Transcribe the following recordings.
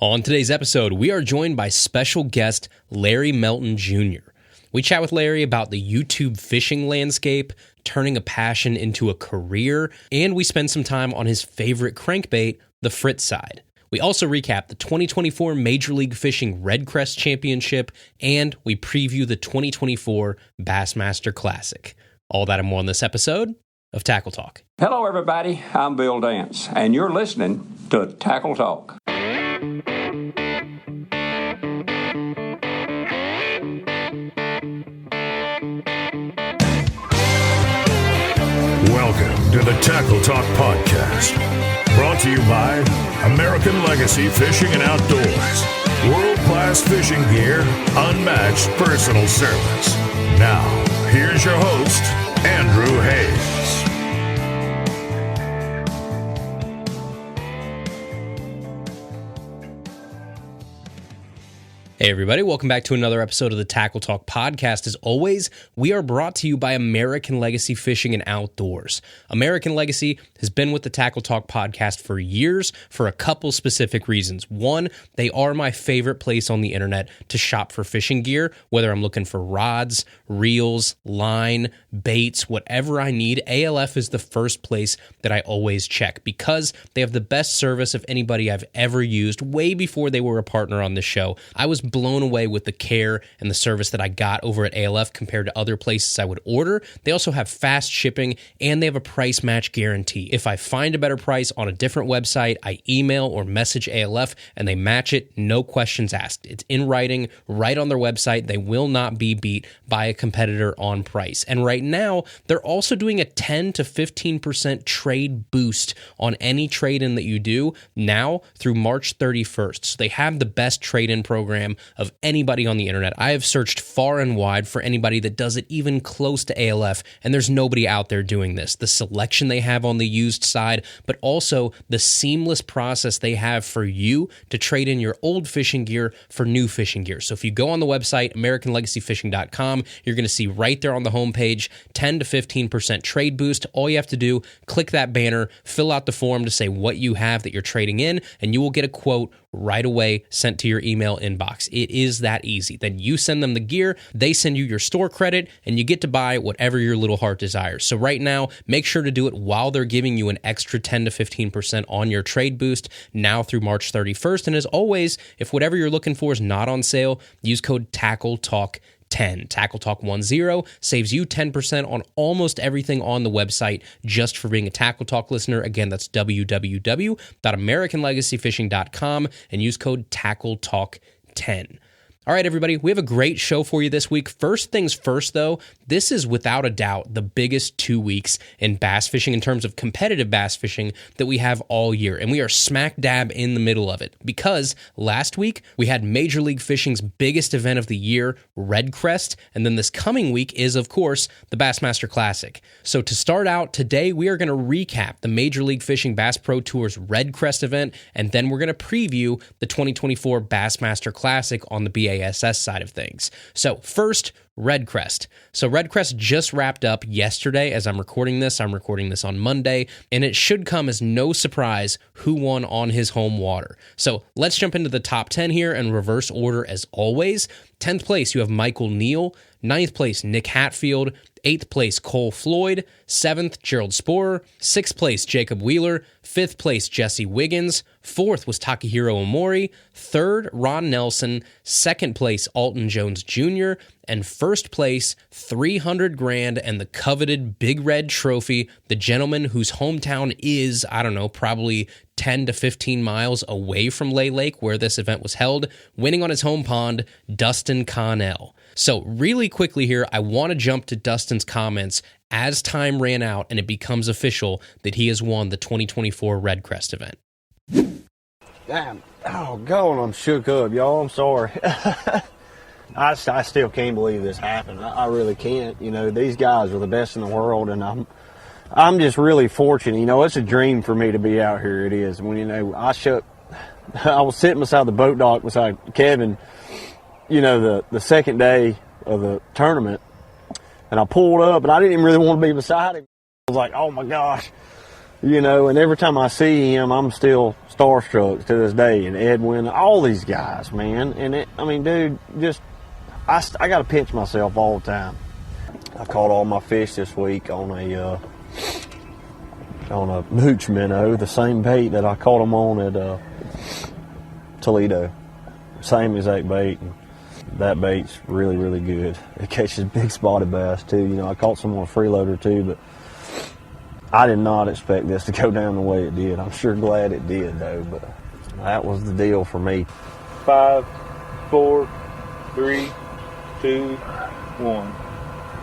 On today's episode, we are joined by special guest Larry Melton Jr. We chat with Larry about the YouTube fishing landscape, turning a passion into a career, and we spend some time on his favorite crankbait, the Frittside. We also recap the 2024 Major League Fishing Redcrest Championship, and we preview the 2024 Bassmaster Classic. All that and more on this episode of Tackle Talk. Hello, everybody. I'm Bill Dance, and you're listening to Tackle Talk. Welcome to the Tackle Talk Podcast, brought to you by American Legacy Fishing and Outdoors. World-class fishing gear, unmatched personal service. Now, here's your host, Andrew Hayes. Hey everybody, welcome back to another episode of the Tackle Talk Podcast. As always, we are brought to you by American Legacy Fishing and Outdoors. American Legacy has been with the Tackle Talk Podcast for years for a couple specific reasons. One, they are my favorite place on the internet to shop for fishing gear, whether I'm looking for rods, reels, line, baits, whatever I need. ALF is the first place that I always check because they have the best service of anybody I've ever used way before they were a partner on this show. I was blown away with the care and the service that I got over at ALF compared to other places I would order. They also have fast shipping and they have a price match guarantee. If I find a better price on a different website, I email or message ALF and they match it, no questions asked. It's in writing right on their website. They will not be beat by a competitor on price. And right now, they're also doing a 10 to 15% trade boost on any trade-in that you do now through March 31st. So they have the best trade-in program of anybody on the internet. I have searched far and wide for anybody that does it even close to ALF, and there's nobody out there doing this. The selection they have on the used side, but also the seamless process they have for you to trade in your old fishing gear for new fishing gear. So if you go on the website, AmericanLegacyFishing.com, you're going to see right there on the homepage, 10 to 15% trade boost. All you have to do, click that banner, fill out the form to say what you have that you're trading in, and you will get a quote right away sent to your email inbox. It is that easy. Then you send them the gear, they send you your store credit, and you get to buy whatever your little heart desires. So right now, make sure to do it while they're giving you an extra 10 to 15% on your trade boost now through March 31st. And as always, if whatever you're looking for is not on sale, use code TACKLETALK10. Tackle Talk 10 saves you 10% on almost everything on the website just for being a Tackle Talk listener. Again, that's www.americanlegacyfishing.com and use code TACKLETALK10. All right, everybody, we have a great show for you this week. First things first, though, this is without a doubt the biggest 2 weeks in bass fishing in terms of competitive bass fishing that we have all year. And we are smack dab in the middle of it because last week we had Major League Fishing's biggest event of the year, Redcrest. And then this coming week is, of course, the Bassmaster Classic. So to start out, today we are going to recap the Major League Fishing Bass Pro Tour's Redcrest event. And then we're going to preview the 2024 Bassmaster Classic on the BASS side of things. So first, Redcrest. So Redcrest just wrapped up yesterday as I'm recording this. I'm recording this on Monday, and it should come as no surprise who won on his home water. So let's jump into the top 10 here in reverse order as always. 10th place, you have Michael Neal. 9th place, Nick Hatfield. 8th place, Cole Floyd. 7th, Gerald Sporer. 6th place, Jacob Wheeler. 5th place, Jesse Wiggins. 4th was Takahiro Omori. 3rd, Ron Nelson. 2nd place, Alton Jones Jr. And 1st place, $300,000 and the coveted Big Red Trophy, the gentleman whose hometown is, I don't know, probably 10 to 15 miles away from Lay Lake where this event was held, winning on his home pond, Dustin Connell. So really quickly here, I want to jump to Dustin's comments as time ran out and it becomes official that he has won the 2024 Redcrest event. Damn. Oh, God, I'm shook up, y'all. I'm sorry. I still can't believe this happened. I really can't. You know, these guys are the best in the world, and I'm just really fortunate. You know, it's a dream for me to be out here. It is. When, you know, I was sitting beside the boat dock beside Kevin, you know, the second day of the tournament, and I pulled up, and I didn't even really want to be beside him. I was like, oh, my gosh. And every time I see him, I'm still starstruck to this day. And Edwin, all these guys, man. And dude, I got to pinch myself all the time. I caught all my fish this week on a mooch minnow, the same bait that I caught them on at Toledo. Same exact bait. And that bait's really, really good. It catches big spotted bass too. I caught some on a freeloader too, but I did not expect this to go down the way it did. I'm sure glad it did though, but that was the deal for me. 5, 4, 3, 2, 1.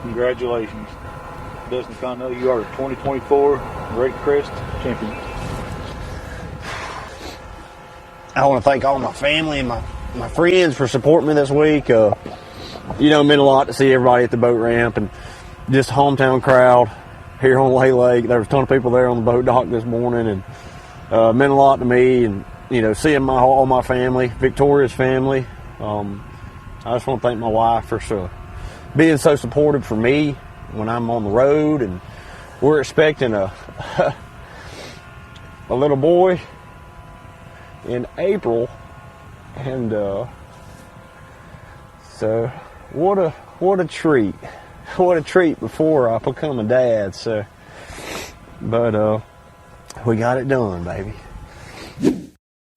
Congratulations, Dustin Connell. You are the 2024 Redcrest champion. I want to thank all my family and my friends for supporting me this week. It meant a lot to see everybody at the boat ramp and just hometown crowd here on Lay Lake. There was a ton of people there on the boat dock this morning, and meant a lot to me. And seeing all my family, Victoria's family. I just want to thank my wife for being so supportive for me when I'm on the road. And we're expecting a little boy in April, and so what a treat. What a treat before I become a dad. But we got it done, baby.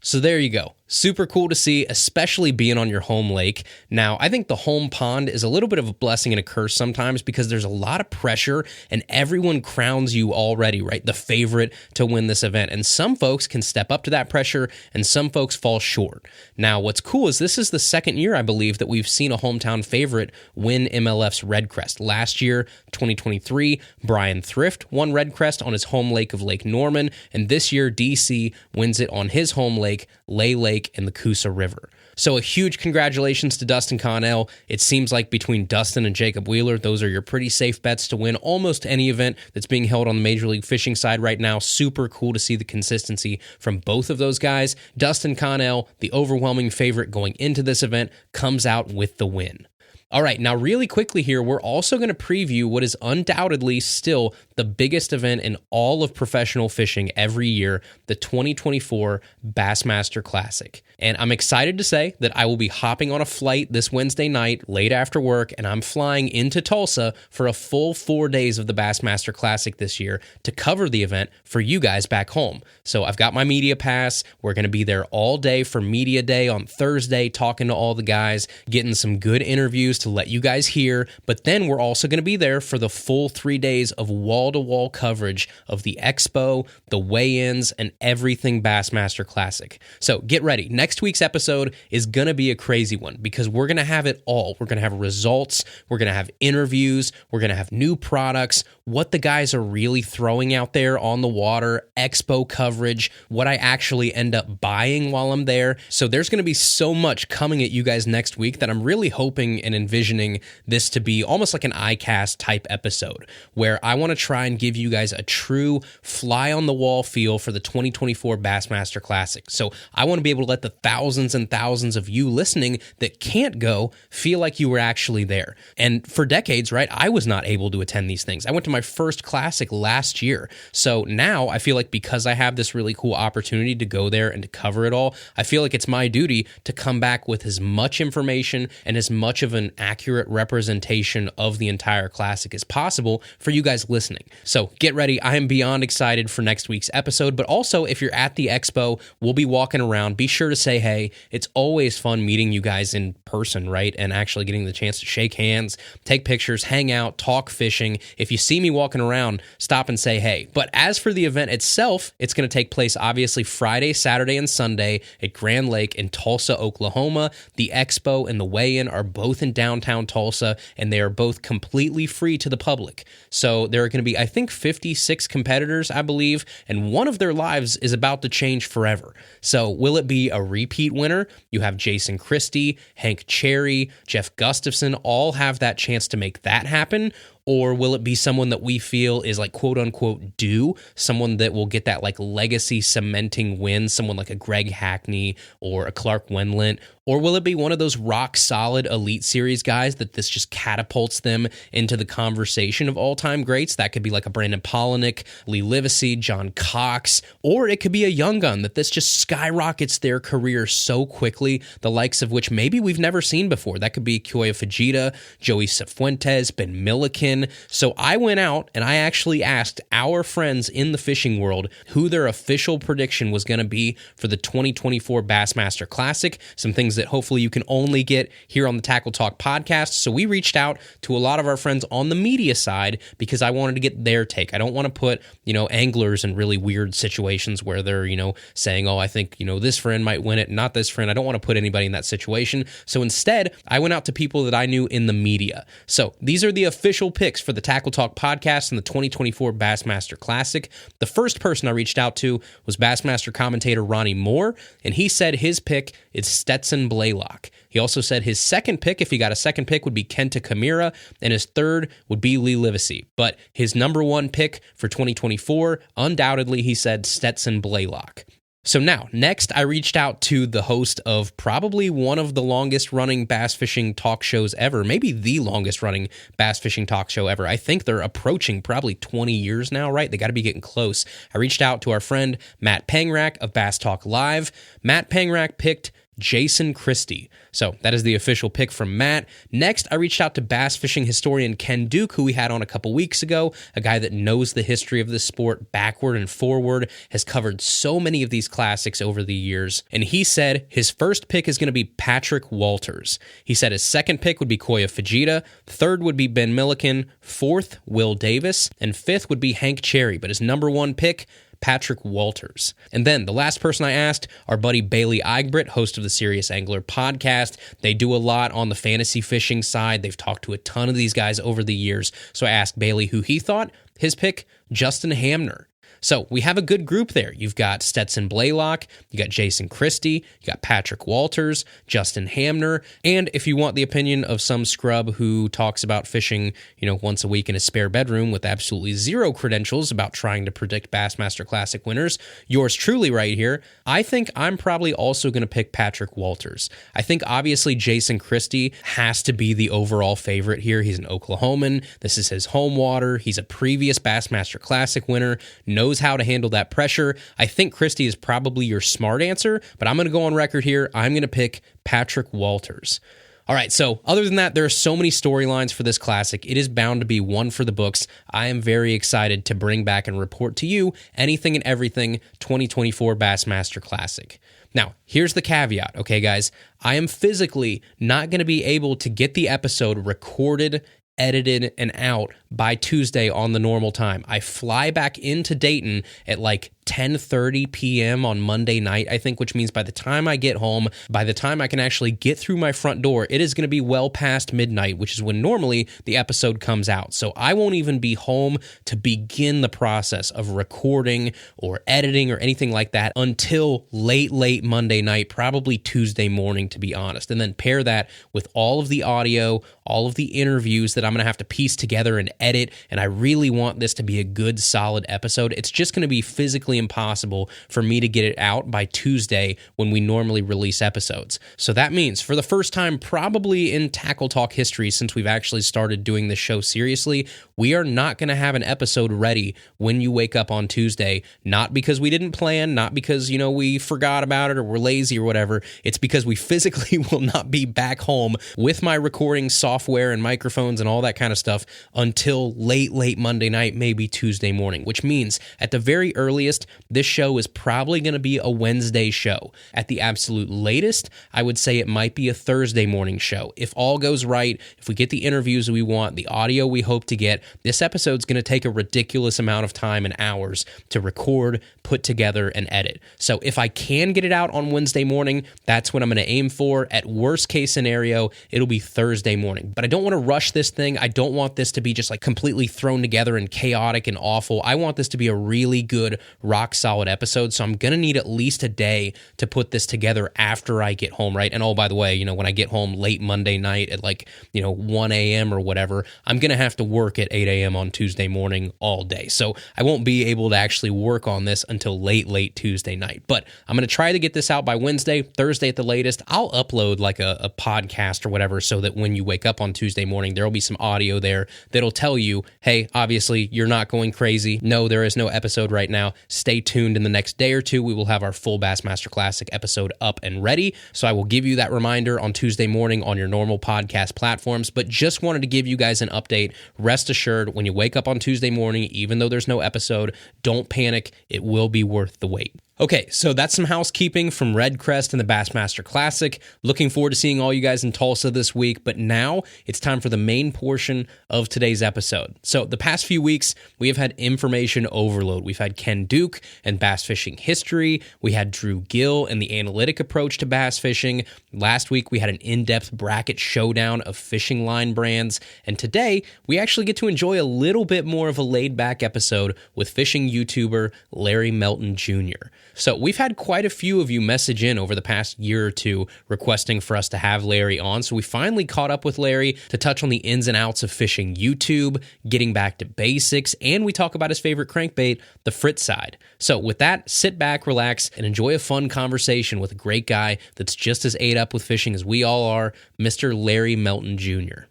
So there you go. Super cool to see, especially being on your home lake. Now, I think the home pond is a little bit of a blessing and a curse sometimes because there's a lot of pressure and everyone crowns you already, right? The favorite to win this event. And some folks can step up to that pressure and some folks fall short. Now, what's cool is this is the second year, I believe, that we've seen a hometown favorite win MLF's Redcrest. Last year, 2023, Brian Thrift won Redcrest on his home lake of Lake Norman. And this year, DC wins it on his home lake, Lay Lake, in the Coosa River. So a huge congratulations to Dustin Connell. It seems like between Dustin and Jacob Wheeler, those are your pretty safe bets to win almost any event that's being held on the Major League Fishing side right now. Super cool to see the consistency from both of those guys. Dustin Connell, the overwhelming favorite going into this event, comes out with the win. All right, now really quickly here, we're also going to preview what is undoubtedly still the biggest event in all of professional fishing every year, the 2024 Bassmaster Classic. And I'm excited to say that I will be hopping on a flight this Wednesday night, late after work, and I'm flying into Tulsa for a full 4 days of the Bassmaster Classic this year to cover the event for you guys back home. So I've got my media pass. We're going to be there all day for Media Day on Thursday, talking to all the guys, getting some good interviews to let you guys hear. But then we're also going to be there for the full 3 days of wall-to-wall coverage of the expo, the weigh-ins, and everything Bassmaster Classic. So get ready. Next week's episode is going to be a crazy one because we're going to have it all. We're going to have results. We're going to have interviews. We're going to have new products, what the guys are really throwing out there on the water, expo coverage, what I actually end up buying while I'm there. So there's going to be so much coming at you guys next week that I'm really hoping and envisioning this to be almost like an iCast type episode where I want to try and give you guys a true fly on the wall feel for the 2024 Bassmaster Classic. So I want to be able to let the thousands and thousands of you listening that can't go feel like you were actually there. And for decades, right, I was not able to attend these things. I went to my first Classic last year. So now I feel like because I have this really cool opportunity to go there and to cover it all, I feel like it's my duty to come back with as much information and as much of an accurate representation of the entire Classic as possible for you guys listening. So get ready. I am beyond excited for next week's episode, but also if you're at the expo, we'll be walking around. Be sure to say hey. It's always fun meeting you guys in person, right? And actually getting the chance to shake hands, take pictures, hang out, talk fishing. If you see me walking around, stop and say hey. But as for the event itself, it's going to take place obviously Friday, Saturday, and Sunday at Grand Lake in Tulsa, Oklahoma. The expo and the weigh-in are both in downtown Tulsa, and they are both completely free to the public. So there are going to be, I think, 56 competitors, I believe, and one of their lives is about to change forever. So will it be a repeat winner? You have Jason Christie, Hank Cherry, Jeff Gustafson all have that chance to make that happen. Or will it be someone that we feel is like quote unquote due, someone that will get that like legacy cementing win, someone like a Greg Hackney or a Clark Wendlandt? Or will it be one of those rock solid Elite Series guys that this just catapults them into the conversation of all-time greats? That could be like a Brandon Polinick, Lee Livesey, John Cox, or it could be a young gun that this just skyrockets their career so quickly, the likes of which maybe we've never seen before. That could be Kyoya Fujita, Joey Cifuentes, Ben Milliken. So I went out and I actually asked our friends in the fishing world who their official prediction was going to be for the 2024 Bassmaster Classic, some things that hopefully you can only get here on the Tackle Talk podcast. So we reached out to a lot of our friends on the media side because I wanted to get their take. I don't want to put, anglers in really weird situations where they're, saying, oh, I think, this friend might win it, not this friend. I don't want to put anybody in that situation. So instead, I went out to people that I knew in the media. So these are the official picks for the Tackle Talk podcast and the 2024 Bassmaster Classic. The first person I reached out to was Bassmaster commentator Ronnie Moore, and he said his pick is Stetson Blaylock. He also said his second pick, if he got a second pick, would be Kenta Kamira, and his third would be Lee Livesey. But his number one pick for 2024, undoubtedly, he said Stetson Blaylock. So now, next, I reached out to the host of probably one of the longest-running bass fishing talk shows ever, maybe the longest-running bass fishing talk show ever. I think they're approaching probably 20 years now, right? They got to be getting close. I reached out to our friend Matt Pangrac of Bass Talk Live. Matt Pangrac picked Jason Christie. So that is the official pick from Matt. Next, I reached out to bass fishing historian Ken Duke, who we had on a couple weeks ago, a guy that knows the history of this sport backward and forward, has covered so many of these classics over the years, and he said his first pick is going to be Patrick Walters. He said his second pick would be Kyoya Fujita, third would be Ben Milliken, fourth, Will Davis, and fifth would be Hank Cherry, but his number one pick, Patrick Walters. And then the last person I asked, our buddy Bailey Egbert, host of the Serious Angler podcast. They do a lot on the fantasy fishing side. They've talked to a ton of these guys over the years. So I asked Bailey who he thought. His pick, Justin Hamner. So we have a good group there. You've got Stetson Blaylock, you got Jason Christie, you got Patrick Walters, Justin Hamner, and if you want the opinion of some scrub who talks about fishing, once a week in his spare bedroom with absolutely zero credentials about trying to predict Bassmaster Classic winners, yours truly right here. I think I'm probably also going to pick Patrick Walters. I think obviously Jason Christie has to be the overall favorite here. He's an Oklahoman. This is his home water. He's a previous Bassmaster Classic winner, knows how to handle that pressure. I think Christie is probably your smart answer, but I'm going to go on record here. I'm going to pick Patrick Walters. All right, so other than that, there are so many storylines for this classic. It is bound to be one for the books. I am very excited to bring back and report to you anything and everything 2024 Bassmaster Classic. Now, here's the caveat, okay, guys? I am physically not going to be able to get the episode recorded, edited, and out by Tuesday on the normal time. I fly back into Dayton at like 10:30 p.m. on Monday night, I think, which means by the time I get home, by the time I can actually get through my front door, it is going to be well past midnight, which is when normally the episode comes out. So I won't even be home to begin the process of recording or editing or anything like that until late Monday night, probably Tuesday morning, to be honest. And then pair that with all of the audio, all of the interviews that I'm going to have to piece together and edit, and I really want this to be a good, solid episode. It's just going to be physically impossible for me to get it out by Tuesday when we normally release episodes. So that means for the first time probably in Tackle Talk history since we've actually started doing this show seriously, we are not going to have an episode ready when you wake up on Tuesday, not because we didn't plan, not because, we forgot about it or we're lazy or whatever. It's because we physically will not be back home with my recording software and microphones and all that kind of stuff until late Monday night, maybe Tuesday morning, which means at the very earliest, this show is probably going to be a Wednesday show. At the absolute latest, I would say it might be a Thursday morning show. If all goes right, if we get the interviews we want, the audio we hope to get, this episode's going to take a ridiculous amount of time and hours to record, put together, and edit. So if I can get it out on Wednesday morning, that's what I'm going to aim for. At worst case scenario, it'll be Thursday morning. But I don't want to rush this thing. I don't want this to be just like completely thrown together and chaotic and awful. I want this to be a really good rock solid episode. So I'm going to need at least a day to put this together after I get home, right? And oh, by the way, when I get home late Monday night at 1 a.m. or whatever, I'm going to have to work at 8 a.m. on Tuesday morning all day. So I won't be able to actually work on this until late Tuesday night. But I'm going to try to get this out by Wednesday, Thursday at the latest. I'll upload like a podcast or whatever so that when you wake up on Tuesday morning, there'll be some audio there that'll tell you, hey, obviously you're not going crazy. No, there is no episode right now. Stay tuned in the next day or two. We will have our full Bassmaster Classic episode up and ready. So I will give you that reminder on Tuesday morning on your normal podcast platforms, but just wanted to give you guys an update. Rest assured, when you wake up on Tuesday morning, even though there's no episode, don't panic. It will be worth the wait. Okay, so that's some housekeeping from Redcrest and the Bassmaster Classic. Looking forward to seeing all you guys in Tulsa this week, but now it's time for the main portion of today's episode. So the past few weeks, we have had information overload. We've had Ken Duke and bass fishing history. We had Drew Gill and the analytic approach to bass fishing. Last week, we had an in-depth bracket showdown of fishing line brands. And today, we actually get to enjoy a little bit more of a laid-back episode with fishing YouTuber Larry Melton Jr. So we've had quite a few of you message in over the past year or two requesting for us to have Larry on. So we finally caught up with Larry to touch on the ins and outs of fishing YouTube, getting back to basics, and we talk about his favorite crankbait, the Frittside. So with that, sit back, relax, and enjoy a fun conversation with a great guy that's just as ate up with fishing as we all are, Mr. Larry Melton Jr.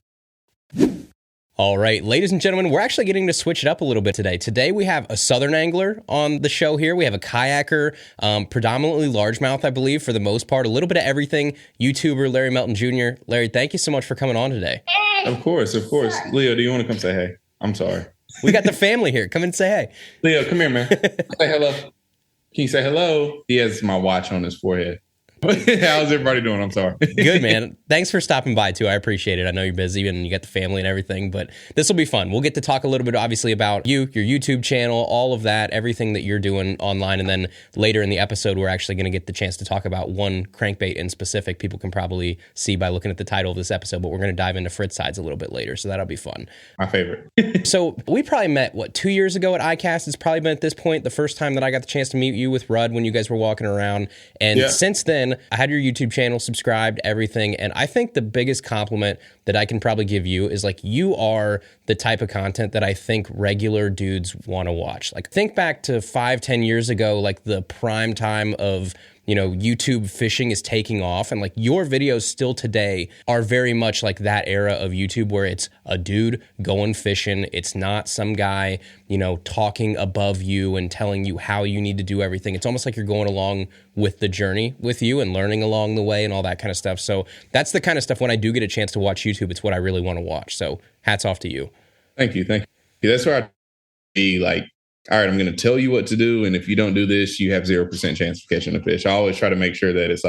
All right, ladies and gentlemen, we're actually getting to switch it up a little bit today. Today we have a southern angler on the show here. We have a kayaker, predominantly largemouth, I believe, for the most part. A little bit of everything. YouTuber Larry Melton Jr. Larry, thank you so much for coming on today. Of course. Leo, do you want to come say hey? I'm sorry. We got the family here. Come and say hey. Leo, come here, man. Say hello. Can you say hello? He has my watch on his forehead. How's everybody doing? I'm sorry. Good, man. Thanks for stopping by, too. I appreciate it. I know you're busy and you got the family and everything, but this will be fun. We'll get to talk a little bit, obviously, about you, your YouTube channel, all of that, everything that you're doing online. And then later in the episode, we're actually going to get the chance to talk about one crankbait in specific. People can probably see by looking at the title of this episode, but we're going to dive into Frittsides a little bit later, so that'll be fun. My favorite. So we probably met, 2 years ago at ICAST? It's probably been at this point the first time that I got the chance to meet you with Rudd when you guys were walking around. And since then, I had your YouTube channel, subscribed, everything. And I think the biggest compliment that I can probably give you is you are the type of content that I think regular dudes want to watch. Think back to 5-10 years ago, the prime time of YouTube fishing is taking off, and your videos still today are very much that era of YouTube where it's a dude going fishing. It's not some guy, talking above you and telling you how you need to do everything. It's almost like you're going along with the journey with you and learning along the way and all that kind of stuff. So that's the kind of stuff when I do get a chance to watch YouTube, it's what I really want to watch. So hats off to you. Thank you. That's where I be all right, I'm going to tell you what to do. And if you don't do this, you have 0% chance of catching a fish. I always try to make sure that it's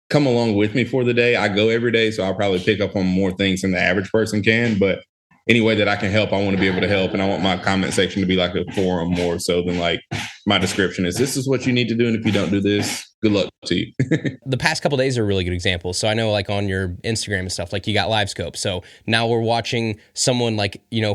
come along with me for the day. I go every day, so I'll probably pick up on more things than the average person can. But any way that I can help, I want to be able to help. And I want my comment section to be like a forum more so than my description is, this is what you need to do. And if you don't do this, good luck to you. The past couple of days are a really good example. So I know on your Instagram and stuff, you got LiveScope. So now we're watching someone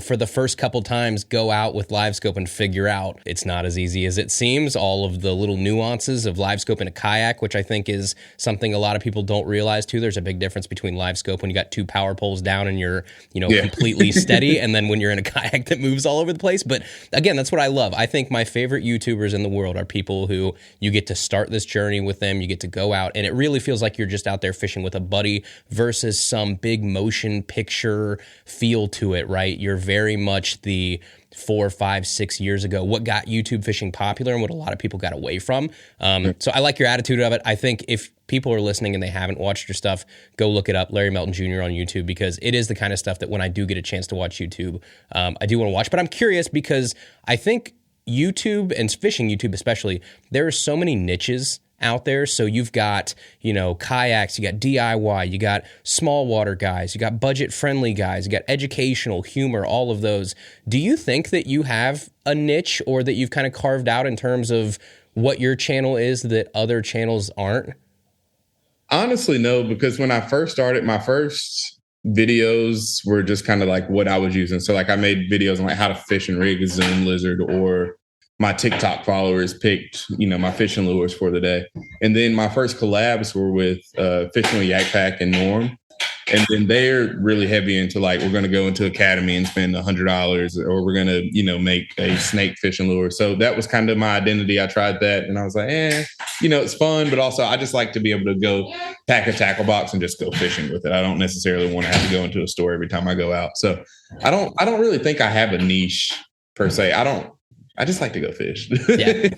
for the first couple times go out with LiveScope and figure out it's not as easy as it seems. All of the little nuances of LiveScope in a kayak, which I think is something a lot of people don't realize too. There's a big difference between LiveScope when you got two power poles down and you're, completely steady. And then when you're in a kayak that moves all over the place. But again, that's what I love. I think my favorite YouTubers in the world are people who you get to start this journey with them, you get to go out, and it really feels like you're just out there fishing with a buddy versus some big motion picture feel to it, right? You're very much the 4, 5, 6 years ago, what got YouTube fishing popular and what a lot of people got away from. So I like your attitude of it. I think if people are listening and they haven't watched your stuff, go look it up, Larry Melton Jr. on YouTube, because it is the kind of stuff that when I do get a chance to watch YouTube, I do want to watch. But I'm curious because I think YouTube and fishing YouTube especially, there are so many niches out there. So you've got, kayaks, you got DIY, you got small water guys, you got budget friendly guys, you got educational, humor, all of those. Do you think that you have a niche or that you've kind of carved out in terms of what your channel is that other channels aren't? Honestly, no, because when I first started, my first videos were just kind of what I was using. So I made videos on how to fish and rig a Zoom lizard or my TikTok followers picked, my fishing lures for the day. And then my first collabs were with Fishing with Yak Pack and Norm. And then they're really heavy into like, we're going to go into Academy and spend $100, or we're going to, make a snake fishing lure. So that was kind of my identity. I tried that and I was like, it's fun, but also I just like to be able to go pack a tackle box and just go fishing with it. I don't necessarily want to have to go into a store every time I go out. So I don't really think I have a niche per se. I just like to go fish. Yeah.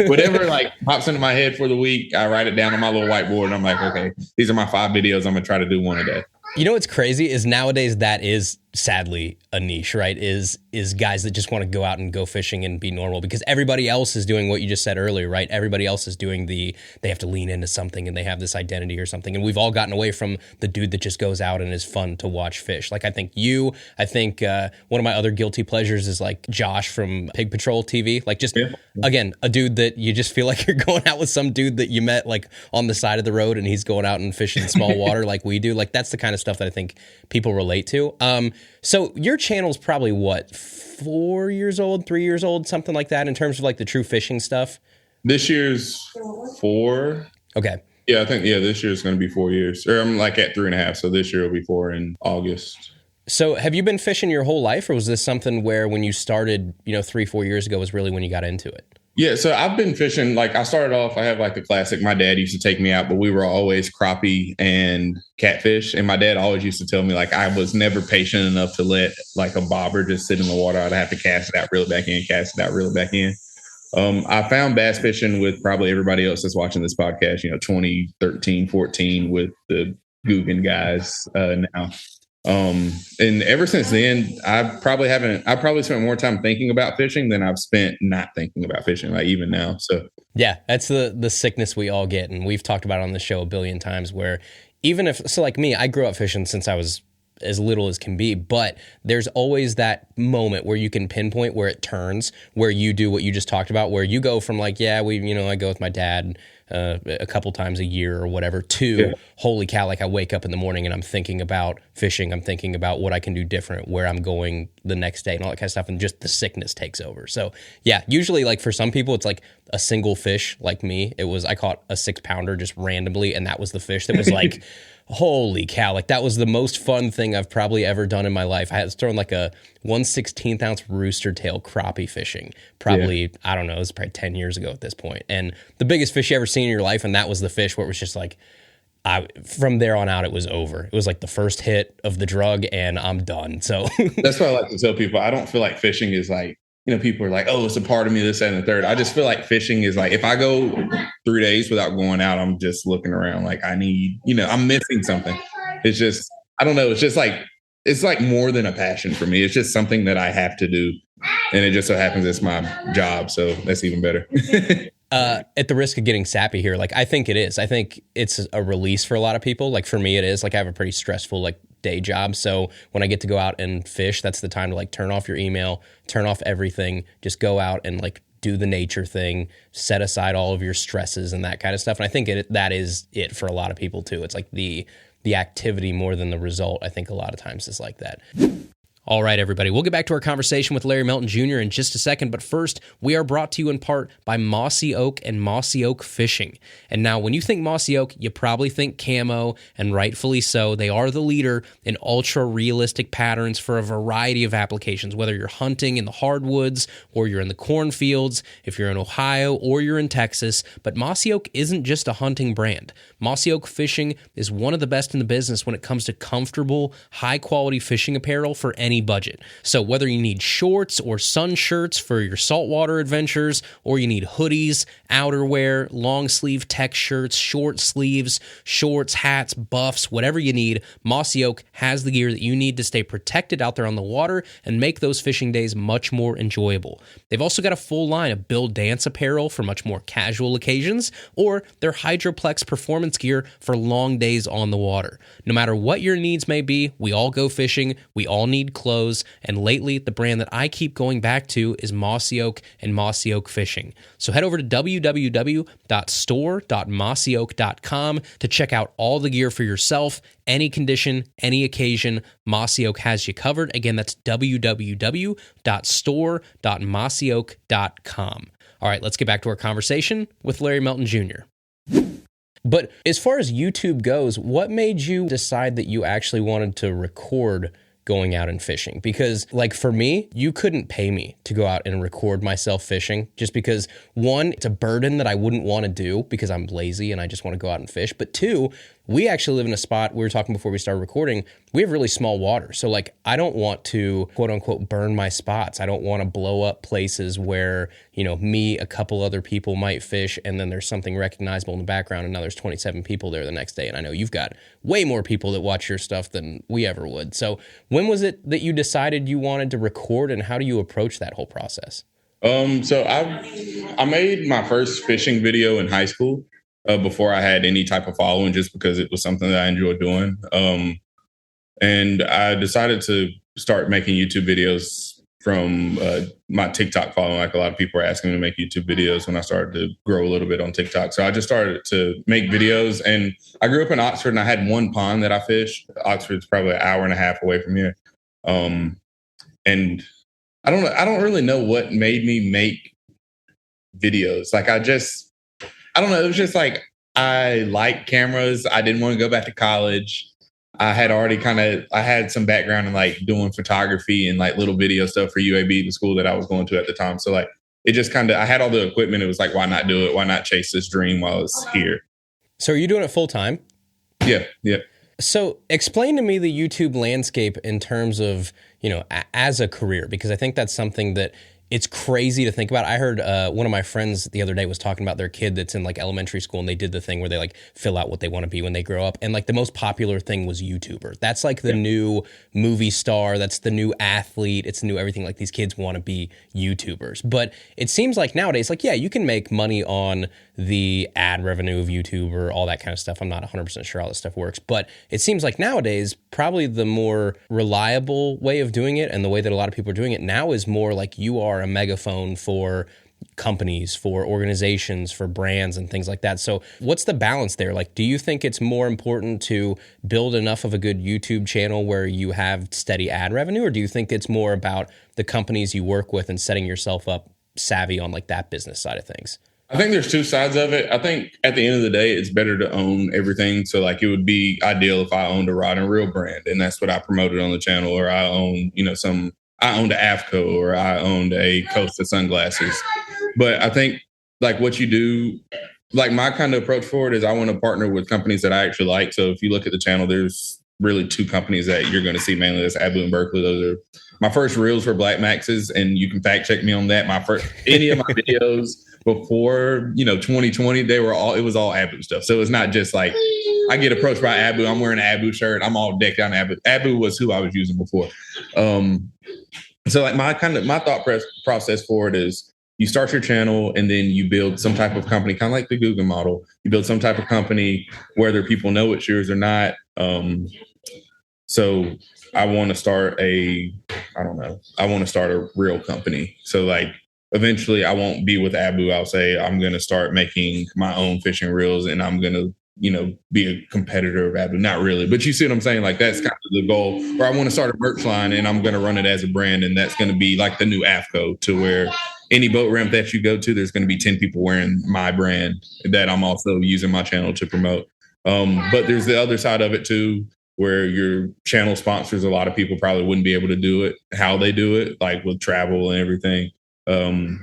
Whatever like pops into my head for the week, I write it down on my little whiteboard and I'm like, okay, these are my 5 videos. I'm going to try to do one a day. You know what's crazy is nowadays that is sadly a niche, right? Is guys that just want to go out and go fishing and be normal, because everybody else is doing what you just said earlier, right? Everybody else is doing they have to lean into something and they have this identity or something. And we've all gotten away from the dude that just goes out and is fun to watch fish. Like I think one of my other guilty pleasures is like Josh from Pig Patrol TV. Like just, again, a dude that you just feel like you're going out with some dude that you met like on the side of the road and he's going out and fishing in small water like we do. Like that's the kind of stuff that I think people relate to. So your channel's probably what, 4 years old, 3 years old, something like that in terms of like the true fishing stuff? This year's 4. Okay. Yeah, I think, this year's going to be 4 years. Or I'm like at 3.5. So this year will be 4 in August. So have you been fishing your whole life, or was this something where when you started, 3-4 years ago was really when you got into it? Yeah, so I've been fishing. Like I started off, I have like the classic. My dad used to take me out, but we were always crappie and catfish. And my dad always used to tell me like I was never patient enough to let like a bobber just sit in the water. I'd have to cast it out, reel it back in, cast it out, reel it back in. I found bass fishing with probably everybody else that's watching this podcast, 2013, 14 with the Guggen guys now. And ever since then, I probably spent more time thinking about fishing than I've spent not thinking about fishing, like even now. So yeah, that's the sickness we all get. And we've talked about it on the show a billion times, where like me, I grew up fishing since I was as little as can be, but there's always that moment where you can pinpoint where it turns, where you do what you just talked about, where you go from like, I go with my dad a couple times a year or whatever, to holy cow, like I wake up in the morning and I'm thinking about fishing, I'm thinking about what I can do different, where I'm going the next day and all that kind of stuff, and just the sickness takes over. So yeah, usually like for some people it's like a single fish. Like me, I caught a 6-pounder just randomly, and that was the fish that was like holy cow, like that was the most fun thing I've probably ever done in my life. I was throwing like a 1/16 ounce rooster tail crappie fishing. Probably, I don't know, it was probably 10 years ago at this point. And the biggest fish you ever seen in your life, and that was the fish where it was just like, from there on out, it was over. It was like the first hit of the drug and I'm done. So that's why I like to tell people, I don't feel like fishing is like, people are like, oh, it's a part of me, this, that, and the third. I just feel like fishing is like, if I go 3 days without going out, I'm just looking around like I need, I'm missing something. It's just, I don't know. It's just like, it's like more than a passion for me. It's just something that I have to do. And it just so happens it's my job. So that's even better. At the risk of getting sappy here, like I think it is. I think it's a release for a lot of people. Like for me, it is. Like I have a pretty stressful like day job. So when I get to go out and fish, that's the time to like turn off your email, turn off everything, just go out and like do the nature thing, set aside all of your stresses and that kind of stuff. And I think that is it for a lot of people too. It's like the activity more than the result. I think a lot of times is like that. All right, everybody, we'll get back to our conversation with Larry Melton Jr. in just a second, but first, we are brought to you in part by Mossy Oak and Mossy Oak Fishing. And now, when you think Mossy Oak, you probably think camo, and rightfully so. They are the leader in ultra-realistic patterns for a variety of applications, whether you're hunting in the hardwoods, or you're in the cornfields, if you're in Ohio, or you're in Texas. But Mossy Oak isn't just a hunting brand. Mossy Oak Fishing is one of the best in the business when it comes to comfortable, high-quality fishing apparel for any budget. So whether you need shorts or sun shirts for your saltwater adventures, or you need hoodies, outerwear, long sleeve tech shirts, short sleeves, shorts, hats, buffs, whatever you need, Mossy Oak has the gear that you need to stay protected out there on the water and make those fishing days much more enjoyable. They've also got a full line of Bill Dance apparel for much more casual occasions, or their Hydroplex performance gear for long days on the water. No matter what your needs may be, we all go fishing, we all need clothes, clothes, and lately the brand that I keep going back to is Mossy Oak and Mossy Oak Fishing. So head over to www.store.mossyoak.com to check out all the gear for yourself, any condition, any occasion. Mossy Oak has you covered. Again, that's www.store.mossyoak.com. All right, let's get back to our conversation with Larry Melton Jr. But as far as YouTube goes, what made you decide that you actually wanted to record going out and fishing? Because like for me, you couldn't pay me to go out and record myself fishing just because one, it's a burden that I wouldn't want to do because I'm lazy and I just want to go out and fish. But two, we actually live in a spot, we were talking before we started recording, we have really small water. So like, I don't want to quote unquote burn my spots. I don't want to blow up places where, you know, me, a couple other people might fish and then there's something recognizable in the background and now there's 27 people there the next day. And I know you've got way more people that watch your stuff than we ever would. So when was it that you decided you wanted to record and how do you approach that whole process? So I made my first fishing video in high school. Before I had any type of following, just because it was something that I enjoyed doing. And I decided to start making YouTube videos from my TikTok following. Like a lot of people were asking me to make YouTube videos when I started to grow a little bit on TikTok. So I just started to make videos. And I grew up in Oxford and I had one pond that I fished. Oxford's probably an hour and a half away from here. And I don't really know what made me make videos. Like I don't know. It was just like, I like cameras. I didn't want to go back to college. I had already I had some background in like doing photography and like little video stuff for UAB, the school that I was going to at the time. So like, it just I had all the equipment. It was like, why not do it? Why not chase this dream while it's here? So are you doing it full time? Yeah. So explain to me the YouTube landscape in terms of, you know, as a career, because I think that's something that it's crazy to think about. I heard one of my friends the other day was talking about their kid that's in like elementary school and they did the thing where they like fill out what they want to be when they grow up. And like the most popular thing was YouTuber. That's like the new movie star. That's the new athlete. It's the new everything. Like these kids want to be YouTubers. But it seems like nowadays, like, yeah, you can make money on the ad revenue of YouTube or all that kind of stuff. I'm not 100% sure how this stuff works. But it seems like nowadays, probably the more reliable way of doing it and the way that a lot of people are doing it now is more like you are a megaphone for companies, for organizations, for brands and things like that. So what's the balance there? Like, do you think it's more important to build enough of a good YouTube channel where you have steady ad revenue? Or do you think it's more about the companies you work with and setting yourself up savvy on like that business side of things? I think there's two sides of it. I think at the end of the day, it's better to own everything. So like, it would be ideal if I owned a rod and reel brand and that's what I promoted on the channel, or I own, you know, I owned an AFCO or I owned a Costa sunglasses. But I think like what you do, like my kind of approach for it is I want to partner with companies that I actually like. So if you look at the channel, there's really two companies that you're going to see mainly. That's Abu and Berkeley. Those are my first reels were Black Maxes, and you can fact check me on that. Any of my videos before, 2020, it was all Abu stuff. So it's not just like I get approached by Abu. I'm wearing an Abu shirt. I'm all decked out in Abu. Abu was who I was using before. So like my thought process for it is you start your channel and then you build some type of company, kind of like the Google model. You build some type of company, whether people know it's yours or not. So I want to start a real company. So like eventually I won't be with Abu. I'll say I'm going to start making my own fishing reels and I'm going to, be a competitor of Abu. Not really, but you see what I'm saying? Like that's kind of the goal. Or I want to start a merch line and I'm going to run it as a brand. And that's going to be like the new AFCO, to where any boat ramp that you go to, there's going to be 10 people wearing my brand that I'm also using my channel to promote. But there's the other side of it too, where your channel sponsors, a lot of people probably wouldn't be able to do it how they do it, like with travel and everything,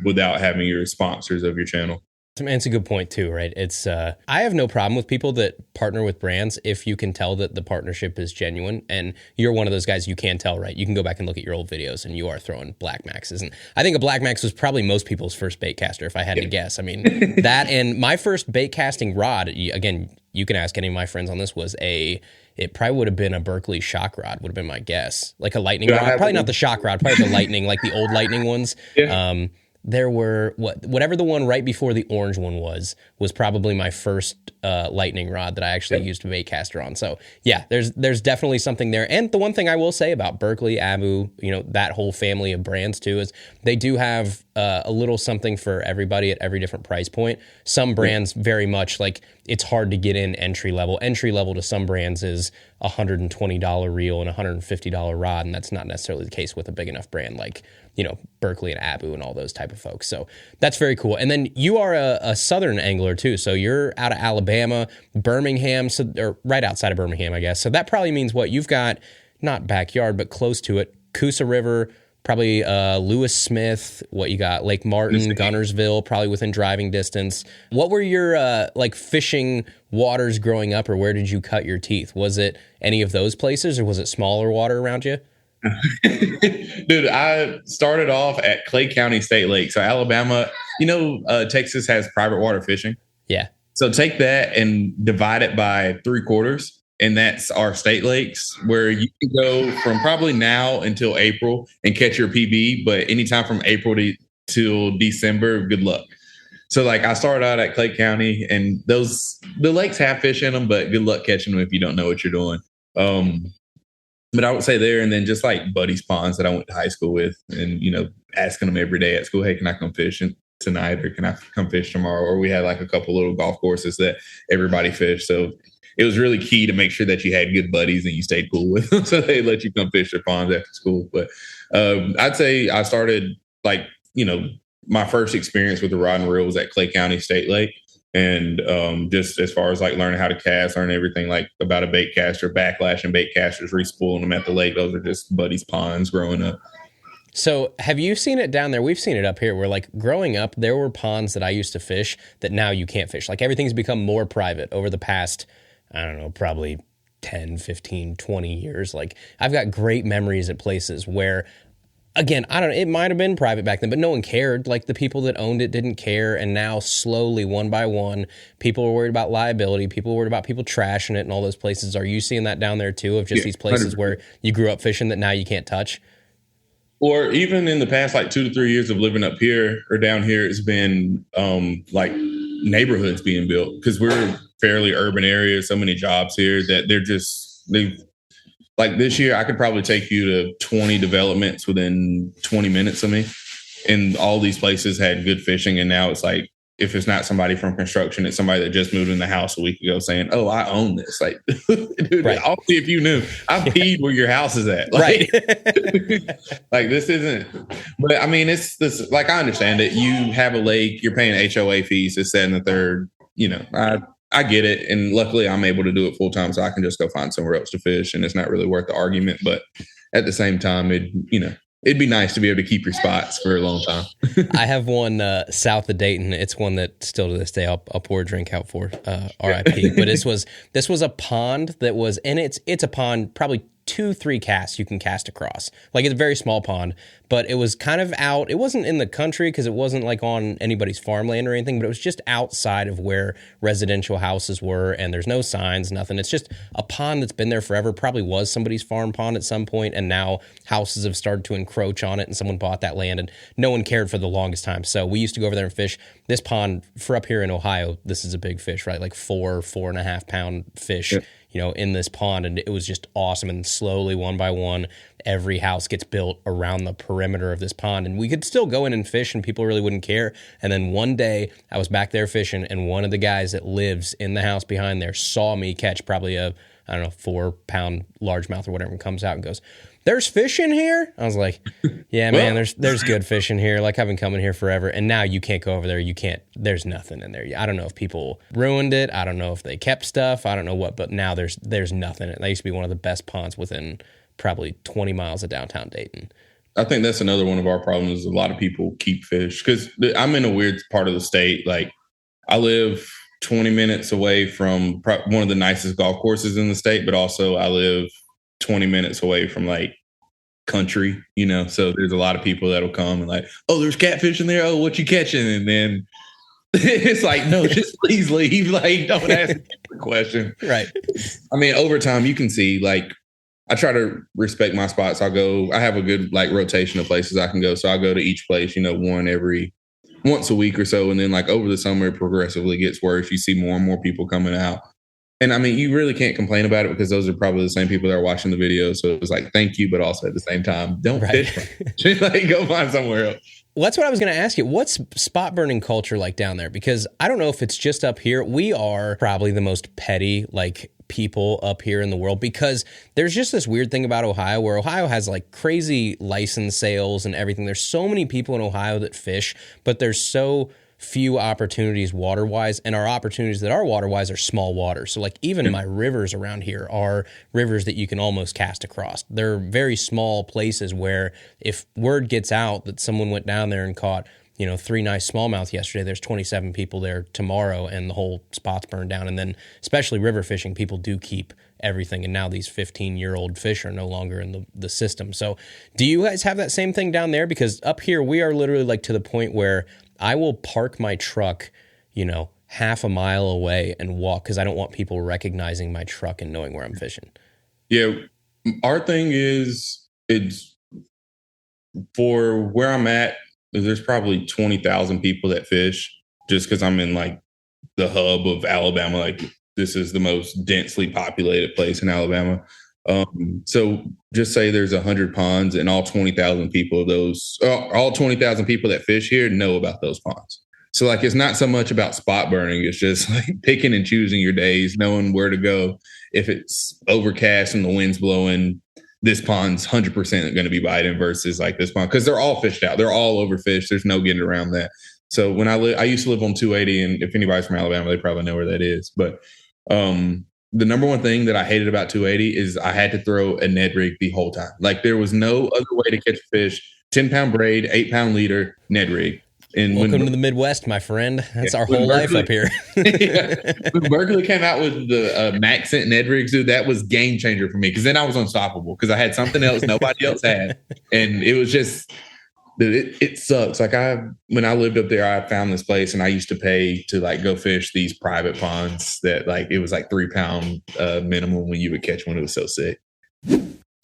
without having your sponsors of your channel. It's a good point too, right? It's I have no problem with people that partner with brands if you can tell that the partnership is genuine, and you're one of those guys you can tell, right? You can go back and look at your old videos and you are throwing Black Maxes. And I think a Black Max was probably most people's first bait caster, if I had to guess. I mean, that and my first bait casting rod, again, you can ask any of my friends on this, it probably would have been a Berkeley shock rod, would have been my guess. Like a lightning rod, probably not the shock rod, probably the lightning, like the old lightning ones. Yeah. there were whatever the one right before the orange one was probably my first lightning rod that I actually used a bait caster on. So yeah, there's definitely something there. And the one thing I will say about Berkley, Abu, that whole family of brands too, is they do have a little something for everybody at every different price point. Some brands very much like it's hard to get in entry level. Entry level to some brands is $120 reel and $150 rod, and that's not necessarily the case with a big enough brand like Berkley and Abu and all those type of folks. So that's very cool. And then you are a southern angler too. So you're out of Alabama, Birmingham, or right outside of Birmingham, I guess. So that probably means what you've got, not backyard, but close to it, Coosa River, probably Lewis Smith, what you got, Lake Martin, Gunnersville, probably within driving distance. What were your fishing waters growing up, or where did you cut your teeth? Was it any of those places, or was it smaller water around you? Dude, I started off at Clay County State Lake. So Alabama, Texas has private water fishing. Yeah. So take that and divide it by 3/4. And that's our state lakes, where you can go from probably now until April and catch your PB. But anytime from April till December, good luck. So I started out at Clay County, and the lakes have fish in them, but good luck catching them if you don't know what you're doing. But I would say there, and then just buddies ponds that I went to high school with, and asking them every day at school, hey, can I come fishing tonight, or can I come fish tomorrow? Or we had a couple little golf courses that everybody fished. So it was really key to make sure that you had good buddies and you stayed cool with them, so they let you come fish their ponds after school. But I'd say I started my first experience with the rod and reel was at Clay County State Lake. And just as far as learning how to cast, learning everything about a bait caster, backlash and bait casters, respooling them at the lake. Those are just buddies' ponds growing up. So have you seen it down there? We've seen it up here where growing up, there were ponds that I used to fish that now you can't fish. Everything's become more private over the past, I don't know, probably 10, 15, 20 years. I've got great memories at places where, again, I don't know, it might have been private back then, but no one cared. The people that owned it didn't care. And now slowly, one by one, people are worried about liability. People are worried about people trashing it and all those places. Are you seeing that down there too, of just these places 100%. Where you grew up fishing that now you can't touch? Or even in the past 2 to 3 years of living up here or down here, it's been neighborhoods being built, because we're a fairly urban area. So many jobs here that they've this year, I could probably take you to 20 developments within 20 minutes of me. And all these places had good fishing. And now it's if it's not somebody from construction, it's somebody that just moved in the house a week ago saying, oh, I own this. Dude, right. I'll see if you knew. I peed where your house is at. Right. This isn't. But I mean, it's this. I understand it. You have a lake, you're paying HOA fees, this, that, and the third. I get it. And luckily I'm able to do it full time, so I can just go find somewhere else to fish, and it's not really worth the argument. But at the same time, it'd be nice to be able to keep your spots for a long time. I have one south of Dayton. It's one that still to this day I'll pour a drink out for, RIP. But this was a pond that was, and it's a pond probably 2-3 casts you can cast across. It's a very small pond, but it was kind of out. It wasn't in the country because it wasn't on anybody's farmland or anything, but it was just outside of where residential houses were, and there's no signs, nothing. It's just a pond that's been there forever. Probably was somebody's farm pond at some point, and now houses have started to encroach on it, and someone bought that land, and no one cared for the longest time. So we used to go over there and fish. This pond, for up here in Ohio, this is a big fish, right? 4.5 pound fish. Yeah. In this pond, and it was just awesome. And slowly, one by one, every house gets built around the perimeter of this pond, and we could still go in and fish, and people really wouldn't care. And then one day, I was back there fishing, and one of the guys that lives in the house behind there saw me catch probably a 4-pound largemouth or whatever, and comes out and goes, "There's fish in here?" I was like, "Yeah, man, there's good fish in here. I've been coming here forever." And now you can't go over there. You can't. There's nothing in there. I don't know if people ruined it. I don't know if they kept stuff. I don't know what. But now there's nothing. That used to be one of the best ponds within probably 20 miles of downtown Dayton. I think that's another one of our problems. Is a lot of people keep fish, because I'm in a weird part of the state. I live 20 minutes away from one of the nicest golf courses in the state, but also I live 20 minutes away from country, so there's a lot of people that'll come and oh, there's catfish in there. Oh, what you catching? And then it's no, just please leave. Don't ask the question. Right. I mean, over time you can see I try to respect my spots. I have a good like rotation of places I can go. So I'll go to each place, once a week or so. And then like over the summer, it progressively gets worse. You see more and more people coming out. And I mean, you really can't complain about it because those are probably the same people that are watching the video. So it was like, thank you. But also at the same time, don't fish. Like, go find somewhere else. Well, that's what I was going to ask you. What's spot burning culture like down there? Because I don't know if it's just up here. We are probably the most petty, like, people up here in the world, because there's just this weird thing about Ohio where Ohio has like crazy license sales and everything. There's so many people in Ohio that fish, but there's so few opportunities water-wise, and our opportunities that are water-wise are small water. So like even my rivers around here are rivers that you can almost cast across. They're very small places where if word gets out that someone went down there and caught 3 nice smallmouth yesterday, there's 27 people there tomorrow and the whole spot's burned down. And then especially river fishing, people do keep everything. And now these 15-year-old fish are no longer in the system. So do you guys have that same thing down there? Because up here, we are literally like to the point where I will park my truck, half a mile away and walk because I don't want people recognizing my truck and knowing where I'm fishing. Yeah. Our thing is, it's for where I'm at, there's probably 20,000 people that fish just because I'm in like the hub of Alabama. Like this is the most densely populated place in Alabama. So just say there's 100 ponds and all 20,000 people of those, all 20,000 people that fish here know about those ponds. So like, it's not so much about spot burning. It's just like picking and choosing your days, knowing where to go. If it's overcast and the wind's blowing, this pond's 100% going to be biting versus like this pond, because they're all fished out. They're all overfished. There's no getting around that. So when I used to live on 280, and if anybody's from Alabama, they probably know where that is. But the number one thing that I hated about 280 is I had to throw a Ned rig the whole time. Like there was no other way to catch a fish. 10-pound braid, 8-pound leader, Ned rig. And welcome to the Midwest, my friend. That's our whole life up here. When Berkeley came out with the Maxent Ned rigs, dude, that was game changer for me because then I was unstoppable because I had something else nobody else had, and it was just, dude, it sucks. Like when I lived up there, I found this place and I used to pay to like go fish these private ponds that like it was like 3-pound minimum when you would catch one. It was so sick.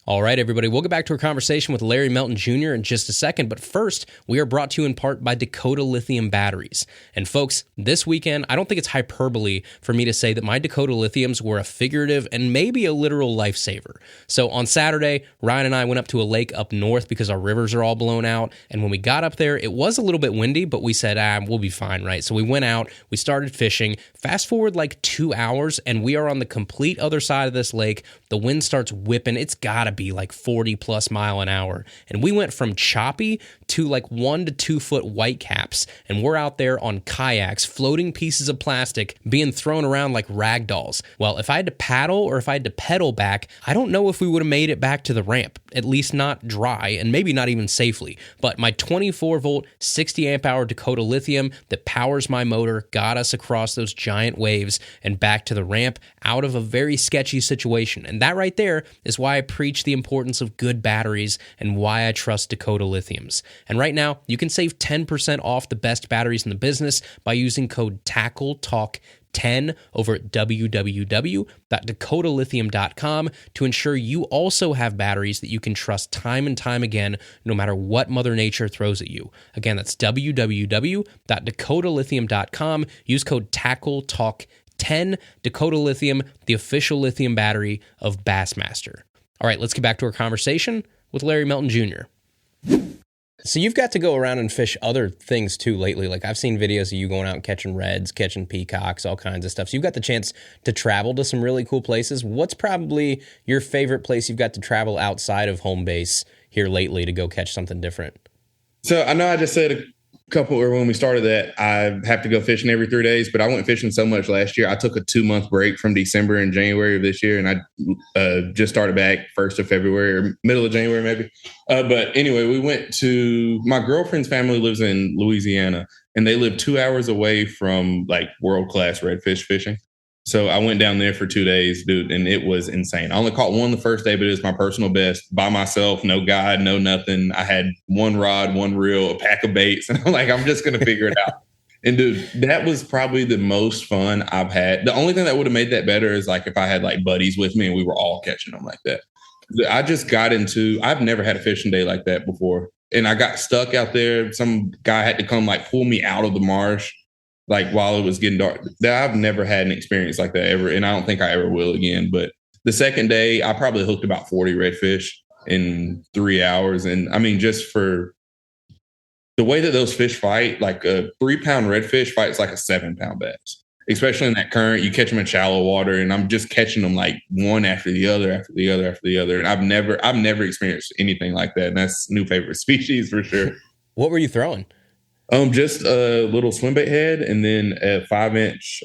All right, everybody, we'll get back to our conversation with Larry Melton Jr. in just a second, but first, we are brought to you in part by Dakota Lithium Batteries. And folks, this weekend, I don't think it's hyperbole for me to say that my Dakota Lithiums were a figurative and maybe a literal lifesaver. So on Saturday, Ryan and I went up to a lake up north because our rivers are all blown out, and when we got up there, it was a little bit windy, but we said, we'll be fine, right? So we went out, we started fishing, fast forward like 2 hours, and we are on the complete other side of this lake. The wind starts whipping. It's gotta be like 40 plus mile an hour. And we went from choppy to like 1 to 2 foot white caps. And we're out there on kayaks, floating pieces of plastic being thrown around like rag dolls. Well, if I had to paddle or if I had to pedal back, I don't know if we would have made it back to the ramp, at least not dry and maybe not even safely. But my 24 volt, 60 amp hour Dakota Lithium that powers my motor got us across those giant waves and back to the ramp out of a very sketchy situation. And that right there is why I preach the importance of good batteries and why I trust Dakota Lithiums. And right now, you can save 10% off the best batteries in the business by using code TACKLETALK10 over at www.dakotalithium.com to ensure you also have batteries that you can trust time and time again, no matter what Mother Nature throws at you. Again, that's www.dakotalithium.com. Use code TACKLETALK10. Dakota Lithium, the official lithium battery of Bassmaster. All right, let's get back to our conversation with Larry Melton Jr. So you've got to go around and fish other things too lately. Like I've seen videos of you going out and catching reds, catching peacocks, all kinds of stuff. So you've got the chance to travel to some really cool places. What's probably your favorite place you've got to travel outside of home base here lately to go catch something different? So I know I just said a couple, or when we started that, I have to go fishing every 3 days, but I went fishing so much last year. I took a 2-month break from December and January of this year, and I just started back 1st of February or middle of January maybe. But anyway, we went to, my girlfriend's family lives in Louisiana, and they live 2 hours away from like world-class redfish fishing. So I went down there for 2 days, dude, and it was insane. I only caught one the first day, but it was my personal best by myself, no guide, no nothing. I had one rod, one reel, a pack of baits, and I'm like, I'm just going to figure it out. And dude, that was probably the most fun I've had. The only thing that would have made that better is like if I had like buddies with me and we were all catching them like that. I just got into, I've never had a fishing day like that before. And I got stuck out there. Some guy had to come like pull me out of the marsh, like while it was getting dark. I've never had an experience like that ever. And I don't think I ever will again. But the second day, I probably hooked about 40 redfish in 3 hours. And I mean, just for the way that those fish fight, like a 3-pound redfish fights like a 7-pound bass, especially in that current. You catch them in shallow water, and I'm just catching them like one after the other, after the other, after the other. And I've never experienced anything like that. And that's new favorite species for sure. What were you throwing? Just a little swim bait head, and then a 5-inch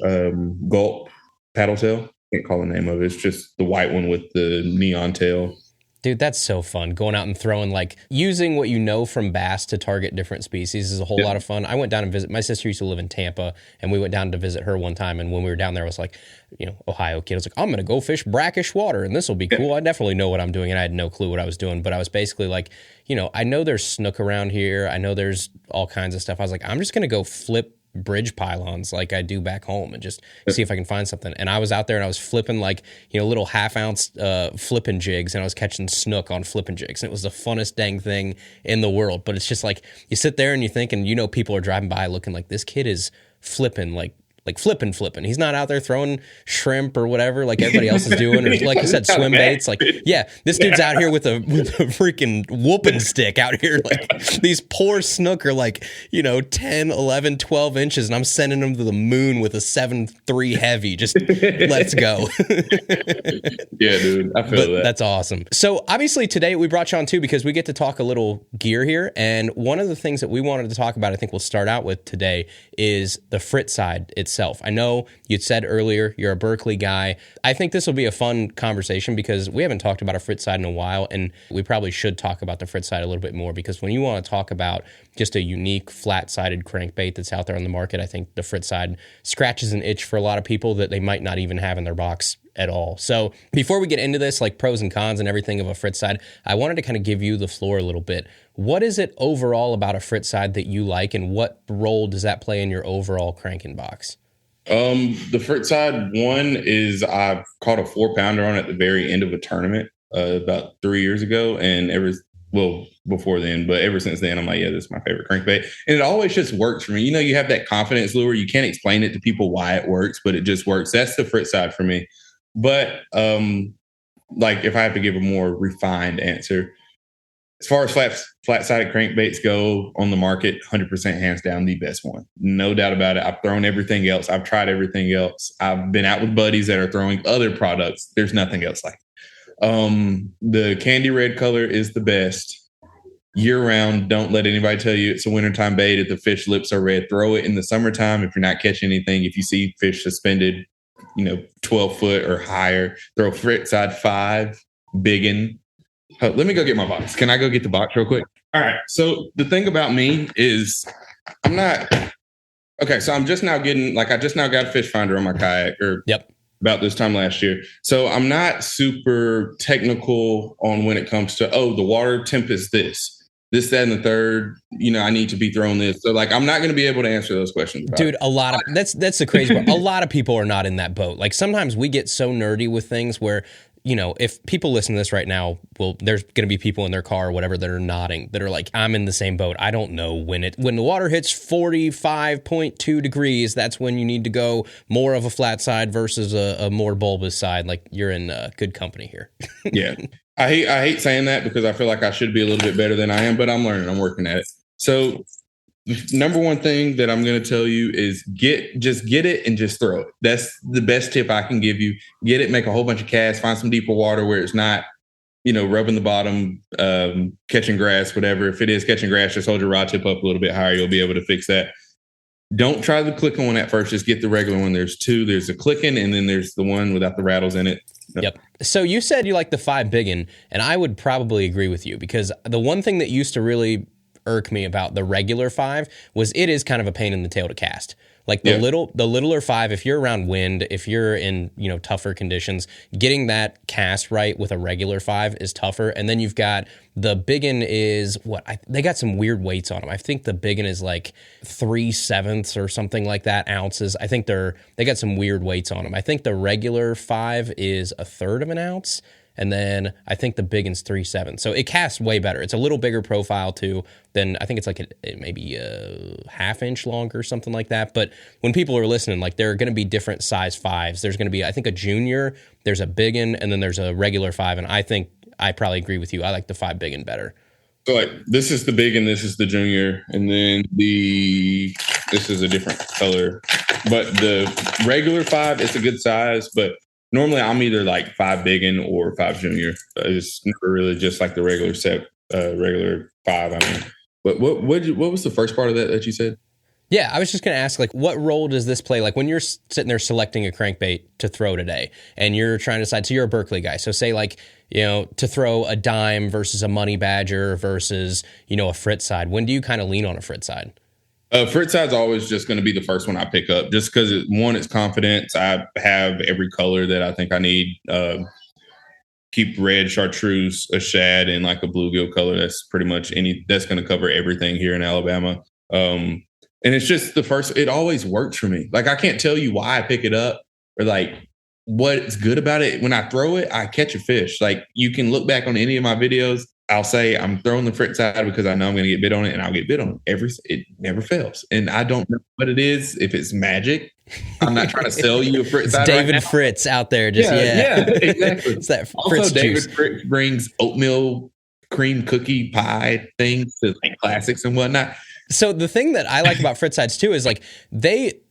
gulp paddle tail. Can't call the name of it. It's just the white one with the neon tail. Dude, that's so fun. Going out and throwing, like, using what you know from bass to target different species is a whole lot of fun. I went down and visit, my sister used to live in Tampa, and we went down to visit her one time, and when we were down there, I was like, Ohio kid, I was like, I'm going to go fish brackish water, and this will be cool. I definitely know what I'm doing, and I had no clue what I was doing, but I was basically like, I know there's snook around here. I know there's all kinds of stuff. I was like, I'm just going to go flip bridge pylons like I do back home and just see if I can find something. And I was out there and I was flipping like, little 1/2-ounce flipping jigs, and I was catching snook on flipping jigs. And it was the funnest dang thing in the world. But it's just like, you sit there and you think, and people are driving by looking like, this kid is flipping, like flipping. He's not out there throwing shrimp or whatever like everybody else is doing, or like you said, swim baits. Like, this dude's out here with a freaking whooping stick out here. Like, these poor snook are like, 10, 11, 12 inches, and I'm sending them to the moon with a 7.3 heavy. Just let's go. Yeah, dude, I feel that. That's awesome. So obviously today we brought you on too because we get to talk a little gear here, and one of the things that we wanted to talk about, I think we'll start out with today, is the Frittside itself. I know you'd said earlier you're a Berkeley guy. I think this will be a fun conversation because we haven't talked about a Frittside in a while, and we probably should talk about the Frittside a little bit more, because when you want to talk about just a unique flat-sided crankbait that's out there on the market, I think the Frittside scratches an itch for a lot of people that they might not even have in their box at all. So before we get into this, like pros and cons and everything of a Frittside, I wanted to kind of give you the floor a little bit. What is it overall about a Frittside that you like, and what role does that play in your overall cranking box? The Frittside one is I caught a 4-pounder on at the very end of a tournament about 3 years ago, and before then, but ever since then, I'm like, this is my favorite crankbait, and it always just works for me. You have that confidence lure. You can't explain it to people why it works, but it just works. That's the Frittside for me. But like if I have to give a more refined answer, as far as flat-sided crankbaits go on the market, 100% hands down the best one. No doubt about it. I've thrown everything else. I've tried everything else. I've been out with buddies that are throwing other products. There's nothing else like it. The candy red color is the best. Year-round, don't let anybody tell you it's a wintertime bait. If the fish lips are red, throw it in the summertime. If you're not catching anything, if you see fish suspended, 12 foot or higher, throw Frittside 5, biggin. Let me go get my box. Can I go get the box real quick? All right. So the thing about me is I'm not okay. So I'm just now I just now got a fish finder on my kayak, or about this time last year. So I'm not super technical on when it comes to, the water temp is this, that, and the third, I need to be throwing this. So like, I'm not going to be able to answer those questions. Dude, that's the crazy part. A lot of people are not in that boat. Like sometimes we get so nerdy with things where, if people listen to this right now, there's going to be people in their car or whatever that are nodding, that are like, I'm in the same boat. I don't know when the water hits 45.2 degrees, that's when you need to go more of a flat side versus a more bulbous side. Like you're in good company here. Yeah. I hate saying that because I feel like I should be a little bit better than I am, but I'm learning. I'm working at it. So the number one thing that I'm going to tell you is get it and just throw it. That's the best tip I can give you. Get it, make a whole bunch of casts, find some deeper water where it's not, rubbing the bottom, catching grass, whatever. If it is catching grass, just hold your rod tip up a little bit higher. You'll be able to fix that. Don't try the clicking one at first. Just get the regular one. There's two. There's the clicking, and then there's the one without the rattles in it. Yep. So you said you like the 5 biggin, and I would probably agree with you, because the one thing that used to really irk me about the regular 5 was it is kind of a pain in the tail to cast. Like the littler 5, if you're around wind, if you're in, tougher conditions, getting that cast right with a regular 5 is tougher. And then you've got the biggin is they got some weird weights on them. I think the biggin is like 3/7 or something like that ounces. I think they got some weird weights on them. I think the regular 5 is 1/3 of an ounce. and then I think the big one's 3.7. So it casts way better. It's a little bigger profile too than, I think it's like maybe a half-inch longer, something like that. But when people are listening, like there are going to be different size 5s. There's going to be, I think, a junior, there's a big one, and then there's a regular 5. And I think I probably agree with you. I like the 5 big one better. So like this is the big and this is the junior, and then this is a different color. But the regular 5, it's a good size, but normally I'm either like 5 biggin or 5 junior. It's never really just like the regular regular 5. I mean, but what was the first part of that you said? Yeah, I was just going to ask, like, what role does this play? Like, when you're sitting there selecting a crankbait to throw today, and you're trying to decide, so you're a Berkeley guy, so say, like, you know, to throw a dime versus a money badger versus, you know, a Frittside, when do you kind of lean on a Frittside? Fritside's always just going to be the first one I pick up, just because it's confidence. I have every color that I think I need. Keep red, chartreuse, a shad, and like a bluegill color. That's pretty much that's going to cover everything here in Alabama. And it's just the first, it always works for me. Like, I can't tell you why I pick it up or like what's good about it. When I throw it, I catch a fish. Like, you can look back on any of my videos. I'll say I'm throwing the Frittside because I know I'm going to get bit on it, and I'll get bit on it. It never fails. And I don't know what it is, if it's magic. I'm not trying to sell you a Frittside. It's David right Fritz out there. Just, yeah, exactly. It's that also, Fritz David juice. Fritz brings oatmeal cream cookie pie things to like classics and whatnot. So the thing that I like about Frittsides too is like they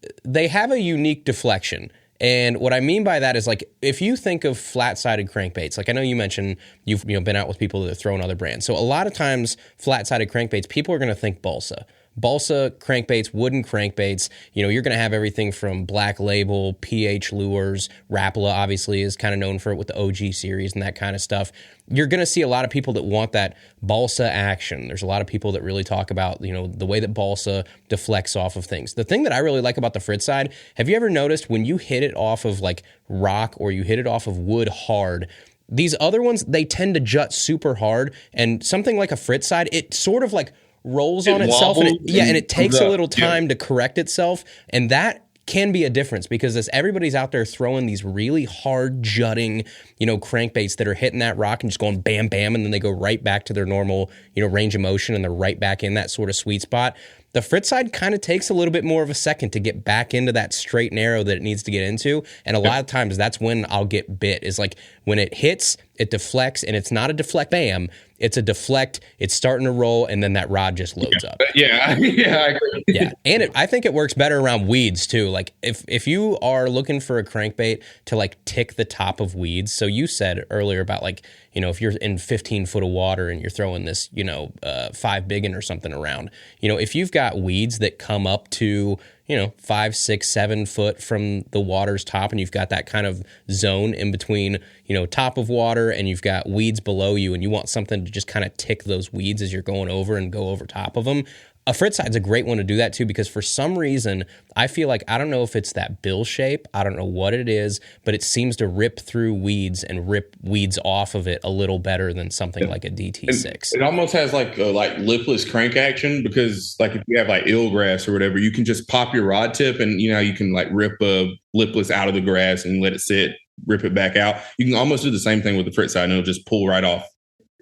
have a unique deflection. And what I mean by that is, like, if you think of flat-sided crankbaits, like I know you mentioned you've been out with people that are throwing other brands. So a lot of times flat-sided crankbaits, people are going to think balsa crankbaits, wooden crankbaits. You know, you're going to have everything from Black Label, PH lures. Rapala obviously is kind of known for it with the OG series and that kind of stuff. You're going to see a lot of people that want that balsa action. There's a lot of people that really talk about, you know, the way that balsa deflects off of things. The thing that I really like about the Frittside, have you ever noticed when you hit it off of like rock or you hit it off of wood hard, these other ones, they tend to jut super hard, and something like a Frittside, it sort of like rolls on itself, and it takes a little time to correct itself, and that can be a difference, because as everybody's out there throwing these really hard jutting, you know, crankbaits that are hitting that rock and just going bam, bam, and then they go right back to their normal, you know, range of motion, and they're right back in that sort of sweet spot. The Frittside kind of takes a little bit more of a second to get back into that straight and narrow that it needs to get into. And a lot of times that's when I'll get bit, is like when it hits, it deflects, and it's not a deflect bam, it's a deflect, it's starting to roll, and then that rod just loads up. Yeah, I agree. Yeah, and I think it works better around weeds too. Like if you are looking for a crankbait to like tick the top of weeds, so you said earlier about like, you know, if you're in 15 foot of water and you're throwing this, you know, 5 biggin or something around, you know, if you've got weeds that come up to, you know, 5, 6, 7 foot from the water's top, and you've got that kind of zone in between, you know, top of water, and you've got weeds below you, and you want something to just kind of tick those weeds as you're going over and go over top of them. A Frittside's a great one to do that too, because for some reason, I feel like, I don't know if it's that bill shape, I don't know what it is, but it seems to rip through weeds and rip weeds off of it a little better than something like a DT6. It almost has like a lipless crank action, because like if you have like eelgrass or whatever, you can just pop your rod tip, and you know, you can like rip a lipless out of the grass and let it sit, rip it back out. You can almost do the same thing with the Frittside, and it'll just pull right off.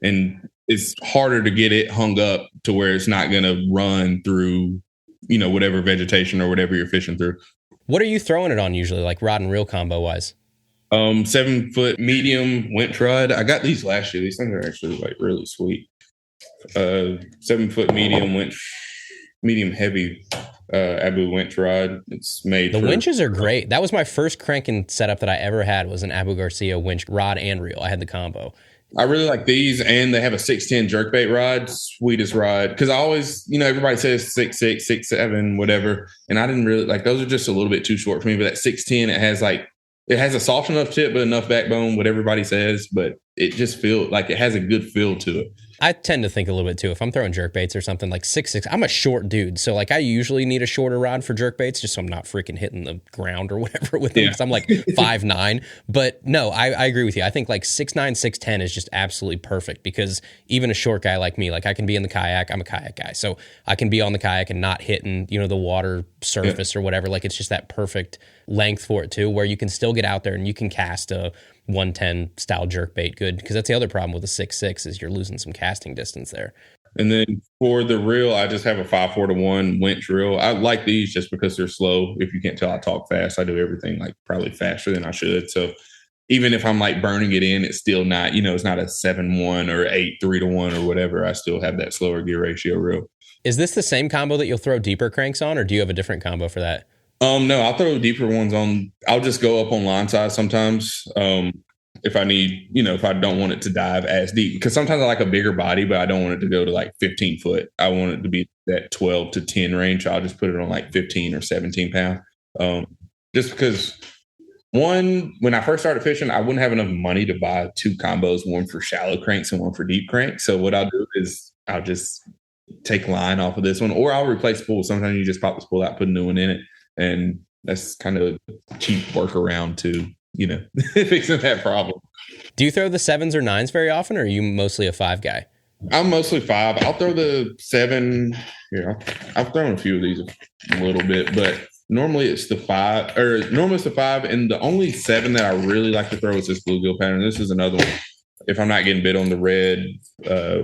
And it's harder to get it hung up to where it's not going to run through, you know, whatever vegetation or whatever you're fishing through. What are you throwing it on usually, like rod and reel combo wise? 7 foot medium winch rod. I got these last year. These things are actually like really sweet. 7 foot medium winch, medium heavy Abu winch rod. It's made. The winches are great. That was my first cranking setup that I ever had, was an Abu Garcia winch rod and reel. I had the combo. I really like these, and they have a 610 jerkbait rod, sweetest rod. Because I always, you know, everybody says 6'6", 6'7", whatever, and I didn't really like those. Are just a little bit too short for me. But that 610, it has a soft enough tip, but enough backbone, what everybody says. But it just feels like it has a good feel to it. I tend to think a little bit too. If I'm throwing jerkbaits or something like 6'6", I'm a short dude, so like I usually need a shorter rod for jerkbaits, just so I'm not freaking hitting the ground or whatever with them, because I'm like 5'9". But no, I agree with you. I think like 6'9", 6'10" is just absolutely perfect, because even a short guy like me, like I can be in the kayak. I'm a kayak guy, so I can be on the kayak and not hitting, you know, the water surface or whatever. Like it's just that perfect length for it too, where you can still get out there and you can cast a 110 style jerkbait good, because that's the other problem with the 6.6 is you're losing some casting distance there. And then for the reel, I just have a 5-4-1 winch reel. I like these just because they're slow. If you can't tell, I talk fast. I do everything like probably faster than I should. So even if I'm like burning it in, it's still not, it's not a 7-1 or 8-3-1 or whatever. I still have that slower gear ratio reel. Is this the same combo that you'll throw deeper cranks on, or do you have a different combo for that? No, I'll throw deeper ones on. I'll just go up on line size sometimes. If I need, if I don't want it to dive as deep, because sometimes I like a bigger body, but I don't want it to go to like 15 foot. I want it to be that 12 to 10 range. I'll just put it on like 15 or 17 pound. Just because when I first started fishing, I wouldn't have enough money to buy 2 combos, one for shallow cranks and one for deep cranks. So what I'll do is I'll just take line off of this one, or I'll replace spool. Sometimes you just pop the spool out, put a new one in it. And that's kind of a cheap workaround to, fixing that problem. Do you throw the 7s or 9s very often, or are you mostly a 5 guy? I'm mostly 5. I'll throw the 7. Yeah, I've thrown a few of these a little bit, but normally it's the 5. And the only 7 that I really like to throw is this bluegill pattern. This is another one. If I'm not getting bit on the red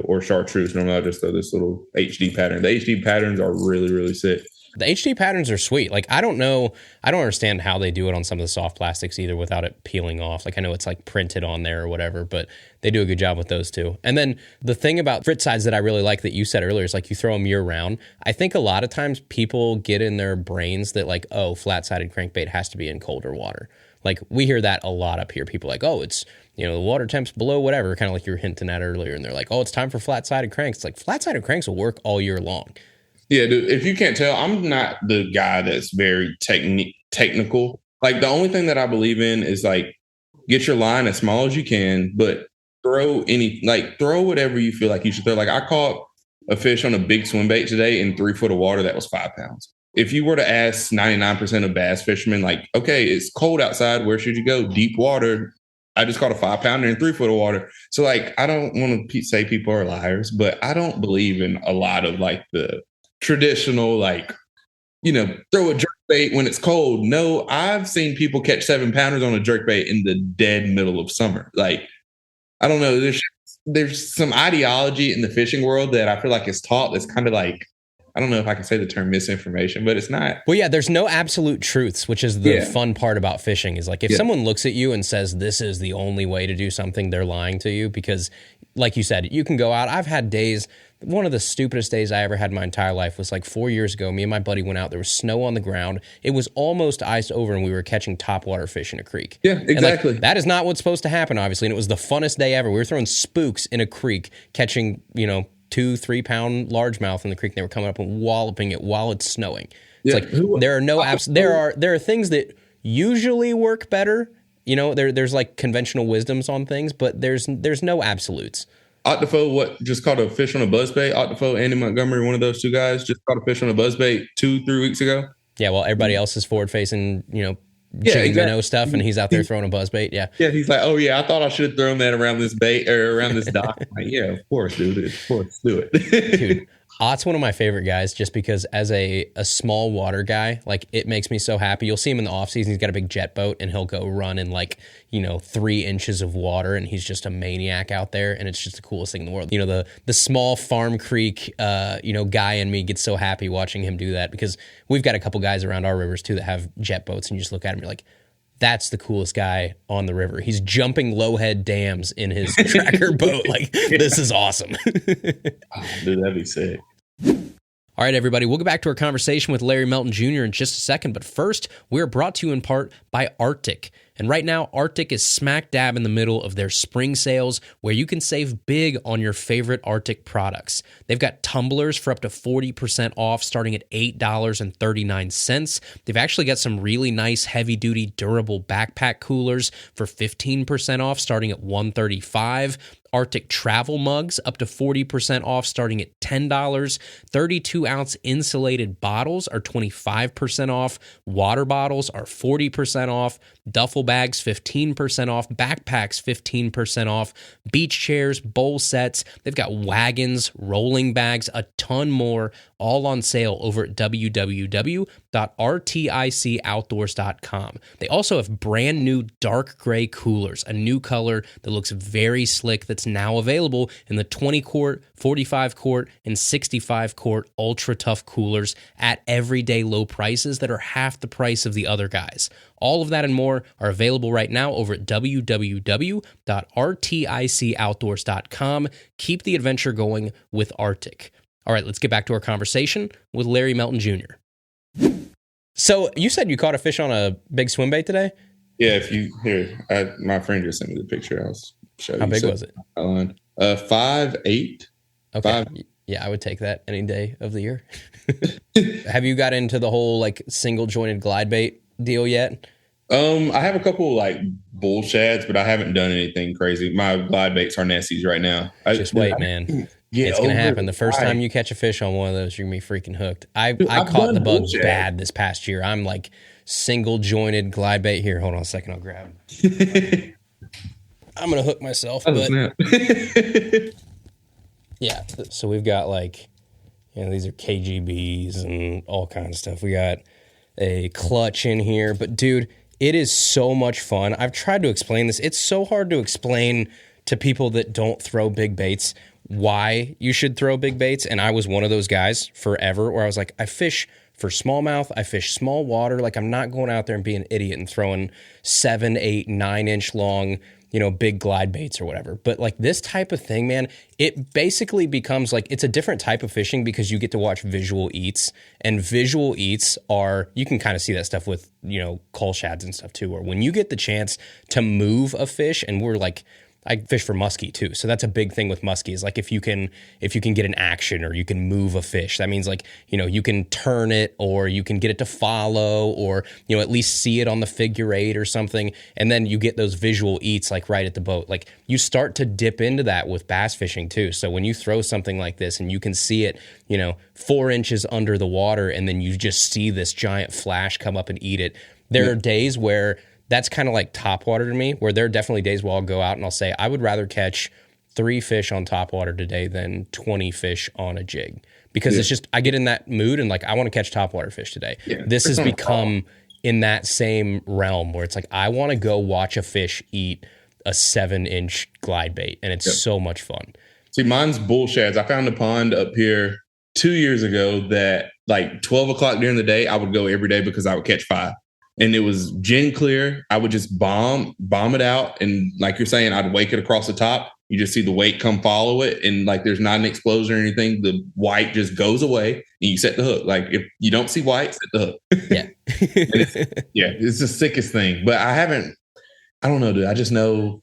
or chartreuse, normally I'll just throw this little HD pattern. The HD patterns are really, really sick. The HD patterns are sweet. Like, I don't understand how they do it on some of the soft plastics either without it peeling off. Like, I know it's like printed on there or whatever, but they do a good job with those too. And then the thing about Fritsides that I really like that you said earlier is like you throw them year round. I think a lot of times people get in their brains that like, oh, flat-sided crankbait has to be in colder water. Like, we hear that a lot up here. People are like, oh, it's, the water temp's below whatever, kind of like you were hinting at earlier. And they're like, oh, it's time for flat-sided cranks. It's like flat-sided cranks will work all year long. Yeah, dude, if you can't tell, I'm not the guy that's very technical. Like, the only thing that I believe in is, like, get your line as small as you can, but throw whatever you feel like you should throw. Like, I caught a fish on a big swim bait today in 3 foot of water that was 5 pounds. If you were to ask 99% of bass fishermen, like, okay, it's cold outside, where should you go? Deep water. I just caught a 5 pounder in 3 foot of water. So, like, I don't want to say people are liars, but I don't believe in a lot of, like, the traditional, like, throw a jerkbait when it's cold. No, I've seen people catch 7 pounders on a jerkbait in the dead middle of summer. Like, I don't know. There's some ideology in the fishing world that I feel like is taught that's kind of like, I don't know if I can say the term misinformation, but it's not. Well, yeah, there's no absolute truths, which is the fun part about fishing is like if someone looks at you and says this is the only way to do something, they're lying to you because, like you said, you can go out. I've had days. One of the stupidest days I ever had in my entire life was like 4 years ago. Me and my buddy went out. There was snow on the ground. It was almost iced over, and we were catching topwater fish in a creek. Yeah, exactly. That is not what's supposed to happen, obviously. And it was the funnest day ever. We were throwing spooks in a creek, catching 2-3 pound largemouth in the creek. And they were coming up and walloping it while it's snowing. It's like there are no apps. There are things that usually work better. There's like conventional wisdoms on things, but there's no absolutes. Octofo, just caught a fish on a buzzbait. Octofo, Andy Montgomery, one of those two guys, just caught a fish on a buzzbait 2-3 weeks ago. Yeah, well, everybody else is forward facing, chicken minnow stuff, and he's out there throwing a buzzbait. Yeah, he's like, oh yeah, I thought I should have thrown that around this bait or around this dock. Like, yeah, of course, dude. Of course, do it, dude. Ott's one of my favorite guys just because as a small water guy, like it makes me so happy. You'll see him in the off season. He's got a big jet boat and he'll go run in 3 inches of water and he's just a maniac out there. And it's just the coolest thing in the world. The small farm creek, guy in me gets so happy watching him do that because we've got a couple guys around our rivers too that have jet boats and you just look at him and you're like, that's the coolest guy on the river. He's jumping low-head dams in his tracker boat. Like, this is awesome. Dude, that'd be sick. All right, everybody, we'll get back to our conversation with Larry Melton Jr. in just a second, but first, we're brought to you in part by RTIC. And right now, RTIC is smack dab in the middle of their spring sales where you can save big on your favorite RTIC products. They've got tumblers for up to 40% off starting at $8.39. They've actually got some really nice heavy-duty durable backpack coolers for 15% off starting at $135. RTIC travel mugs up to 40% off starting at $10. 32-ounce insulated bottles are 25% off. Water bottles are 40% off. Duffel bags 15% off. Backpacks 15% off. Beach chairs, bowl sets. They've got wagons, rolling bags, a ton more, all on sale over at www.rticoutdoors.com. They also have brand new dark gray coolers, a new color that looks very slick that's now available in the 20 quart, 45 quart, and 65 quart ultra tough coolers at everyday low prices that are half the price of the other guys. All of that and more are available right now over at www.rticoutdoors.com. Keep the adventure going with RTIC. All right, let's get back to our conversation with Larry Melton Jr. So you said you caught a fish on a big swim bait today? Yeah, if you my friend just sent me the picture. I'll show you. How big was it? 5'8". Okay. Yeah, I would take that any day of the year. Have you got into the whole like single jointed glide bait deal yet? I have a couple like bull shads, but I haven't done anything crazy. My glide baits are Nessies right now. Just wait, man. It's going to happen. The first time you catch a fish on one of those, you're going to be freaking hooked. I caught the bug bad this past year. I'm like single jointed glide bait. Here, hold on a second. I'll grab it. I'm going to hook myself. But yeah, so we've got like, these are KGBs and all kinds of stuff. We got a clutch in here. But dude, it is so much fun. I've tried to explain this. It's so hard to explain to people that don't throw big baits why you should throw big baits. And I was one of those guys forever where I was like, I fish for smallmouth. I fish small water. Like I'm not going out there and being an idiot and throwing 7, 8, 9 inch long, big glide baits or whatever. But like this type of thing, man, it basically becomes like, it's a different type of fishing because you get to watch visual eats, and visual eats you can kind of see that stuff with, cull shads and stuff too, or when you get the chance to move a fish, and I fish for muskie too. So that's a big thing with muskie is like if you can get an action or you can move a fish, that means like, you can turn it or you can get it to follow or, at least see it on the figure eight or something. And then you get those visual eats like right at the boat. Like you start to dip into that with bass fishing too. So when you throw something like this and you can see it, 4 inches under the water and then you just see this giant flash come up and eat it. There are days where that's kind of like topwater to me, where there are definitely days where I'll go out and I'll say, I would rather catch 3 fish on topwater today than 20 fish on a jig. Because it's just, I get in that mood and like, I want to catch topwater fish today. Yeah, this has become in that same realm where it's like, I want to go watch a fish eat a 7-inch glide bait. And it's so much fun. See, mine's bull shads. I found a pond up here 2 years ago that like 12 o'clock during the day, I would go every day because I would catch 5. And it was gin clear. I would just bomb it out. And like you're saying, I'd wake it across the top. You just see the weight come follow it. And like, there's not an explosion or anything. The white just goes away and you set the hook. Like if you don't see white, set the hook. Yeah. It's the sickest thing. But I don't know, dude. I just know,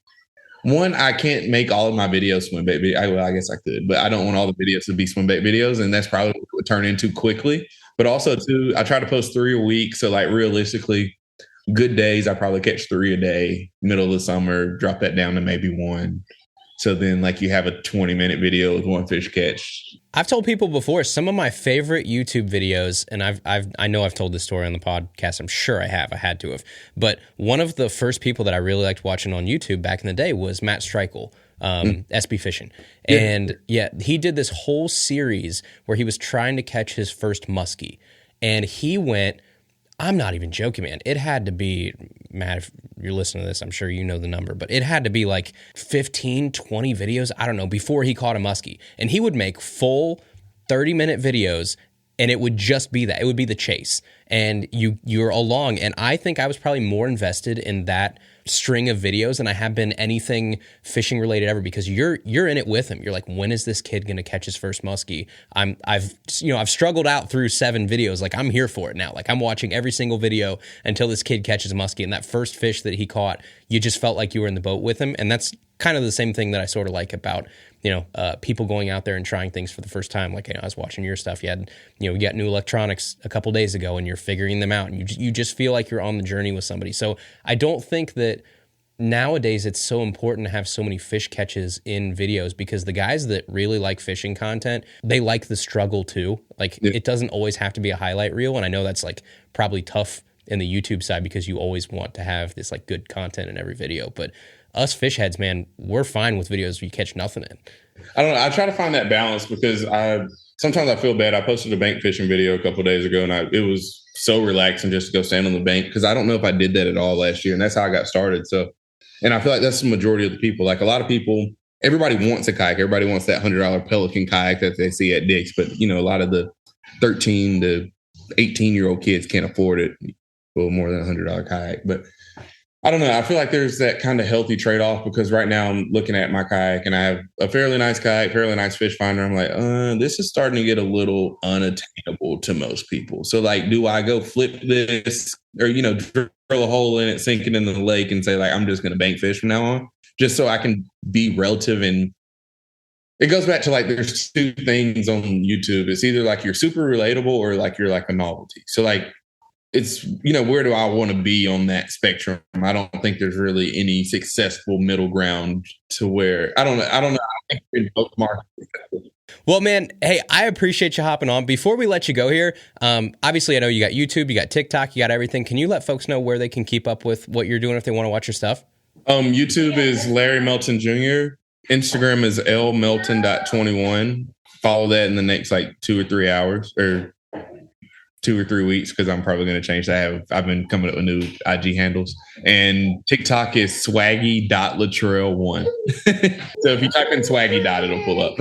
one, I can't make all of my videos swim bait. I guess I could, but I don't want all the videos to be swim bait videos. And that's probably what it would turn into quickly. But also, too, I try to post 3 a week. So, like, realistically, good days, I probably catch 3 a day. Middle of the summer, drop that down to maybe 1. So then, like, you have a 20-minute video with 1 fish catch. I've told people before, some of my favorite YouTube videos, and I know I've told this story on the podcast. I'm sure I have. I had to have. But one of the first people that I really liked watching on YouTube back in the day was Matt Streichel. SB Fishing. And he did this whole series where he was trying to catch his first muskie. And he went, I'm not even joking, man. It had to be, Matt, if you're listening to this, I'm sure you know the number, but it had to be like 15, 20 videos, I don't know, before he caught a muskie. And he would make full 30-minute videos and it would just be that. It would be the chase. And you're along. And I think I was probably more invested in that string of videos than I have been anything fishing related ever, because you're in it with him. You're like, when is this kid going to catch his first muskie? I've struggled out through 7 videos. Like I'm here for it now. Like I'm watching every single video until this kid catches a muskie. And that first fish that he caught, you just felt like you were in the boat with him. And that's kind of the same thing that I sort of like about, people going out there and trying things for the first time. Like, I was watching your stuff. You had, you got new electronics a couple days ago and you're figuring them out and you just feel like you're on the journey with somebody. So I don't think that nowadays it's so important to have so many fish catches in videos, because the guys that really like fishing content, they like the struggle too. Like it doesn't always have to be a highlight reel. And I know that's like probably tough in the YouTube side because you always want to have this like good content in every video. But us fish heads, man, we're fine with videos where you catch nothing in. I don't know. I try to find that balance because sometimes I feel bad. I posted a bank fishing video a couple of days ago, and it was so relaxing just to go stand on the bank, because I don't know if I did that at all last year, and that's how I got started. So, and I feel like that's the majority of the people. Like a lot of people, everybody wants a kayak. Everybody wants that $100 Pelican kayak that they see at Dick's, but a lot of the 13 to 18-year-old kids can't afford it. Well, more than $100 kayak, but I don't know. I feel like there's that kind of healthy trade-off, because right now I'm looking at my kayak and I have a fairly nice kayak, fairly nice fish finder. I'm like, this is starting to get a little unattainable to most people. So like, do I go flip this or, drill a hole in it, sink it in the lake and say like, I'm just going to bank fish from now on, just so I can be relative? And it goes back to like, there's two things on YouTube. It's either like you're super relatable or like you're like a novelty. So like, it's, where do I want to be on that spectrum? I don't think there's really any successful middle ground to where I don't know. I think we're in both markets. Well, man, hey, I appreciate you hopping on. Before we let you go here, obviously I know you got YouTube, you got TikTok, you got everything. Can you let folks know where they can keep up with what you're doing if they want to watch your stuff? YouTube is Larry Melton Jr. Instagram is lmelton.21. Follow that in the next like 2 or 3 hours or 2 or 3 weeks, because I'm probably going to change that. I've been coming up with new IG handles. And TikTok is swaggy.latrell1. So if you type in swaggy. It'll pull up.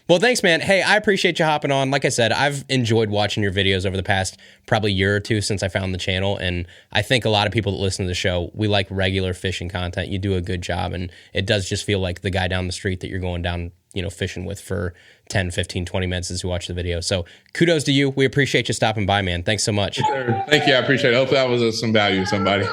Well, thanks, man. Hey, I appreciate you hopping on. Like I said, I've enjoyed watching your videos over the past probably year or two since I found the channel. And I think a lot of people that listen to the show, we like regular fishing content. You do a good job. And it does just feel like the guy down the street that you're going down, fishing with for 10, 15, 20 minutes as you watch the video. So kudos to you. We appreciate you stopping by, man. Thanks so much. Thank you. I appreciate it. Hopefully that was of some value to somebody.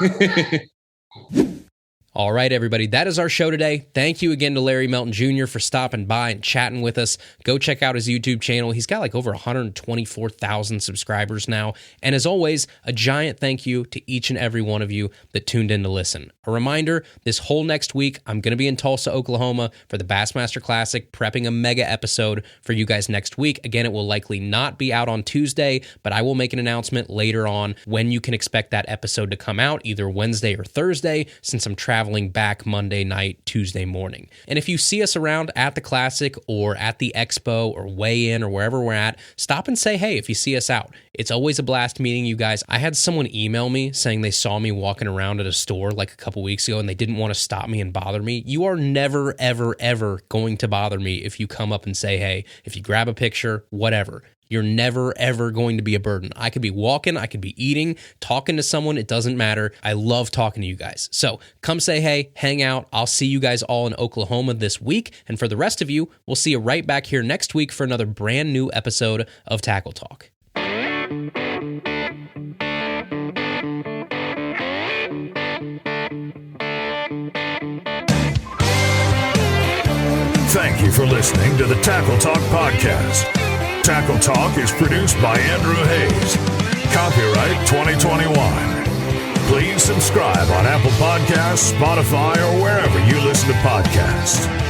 All right, everybody, that is our show today. Thank you again to Larry Melton Jr. for stopping by and chatting with us. Go check out his YouTube channel. He's got like over 124,000 subscribers now. And as always, a giant thank you to each and every one of you that tuned in to listen. A reminder, this whole next week, I'm going to be in Tulsa, Oklahoma for the Bassmaster Classic, prepping a mega episode for you guys next week. Again, it will likely not be out on Tuesday, but I will make an announcement later on when you can expect that episode to come out, either Wednesday or Thursday, since I'm traveling back Monday night, Tuesday morning. And if you see us around at the Classic or at the Expo or Weigh In or wherever we're at, stop and say hey if you see us out. It's always a blast meeting you guys. I had someone email me saying they saw me walking around at a store like a couple weeks ago and they didn't want to stop me and bother me. You are never, ever, ever going to bother me if you come up and say hey, if you grab a picture, whatever. You're never, ever going to be a burden. I could be walking, I could be eating, talking to someone. It doesn't matter. I love talking to you guys. So come say hey, hang out. I'll see you guys all in Oklahoma this week. And for the rest of you, we'll see you right back here next week for another brand new episode of Tackle Talk. Thank you for listening to the Tackle Talk podcast. Tackle Talk is produced by Andrew Hayes. Copyright 2021. Please subscribe on Apple Podcasts, Spotify, or wherever you listen to podcasts.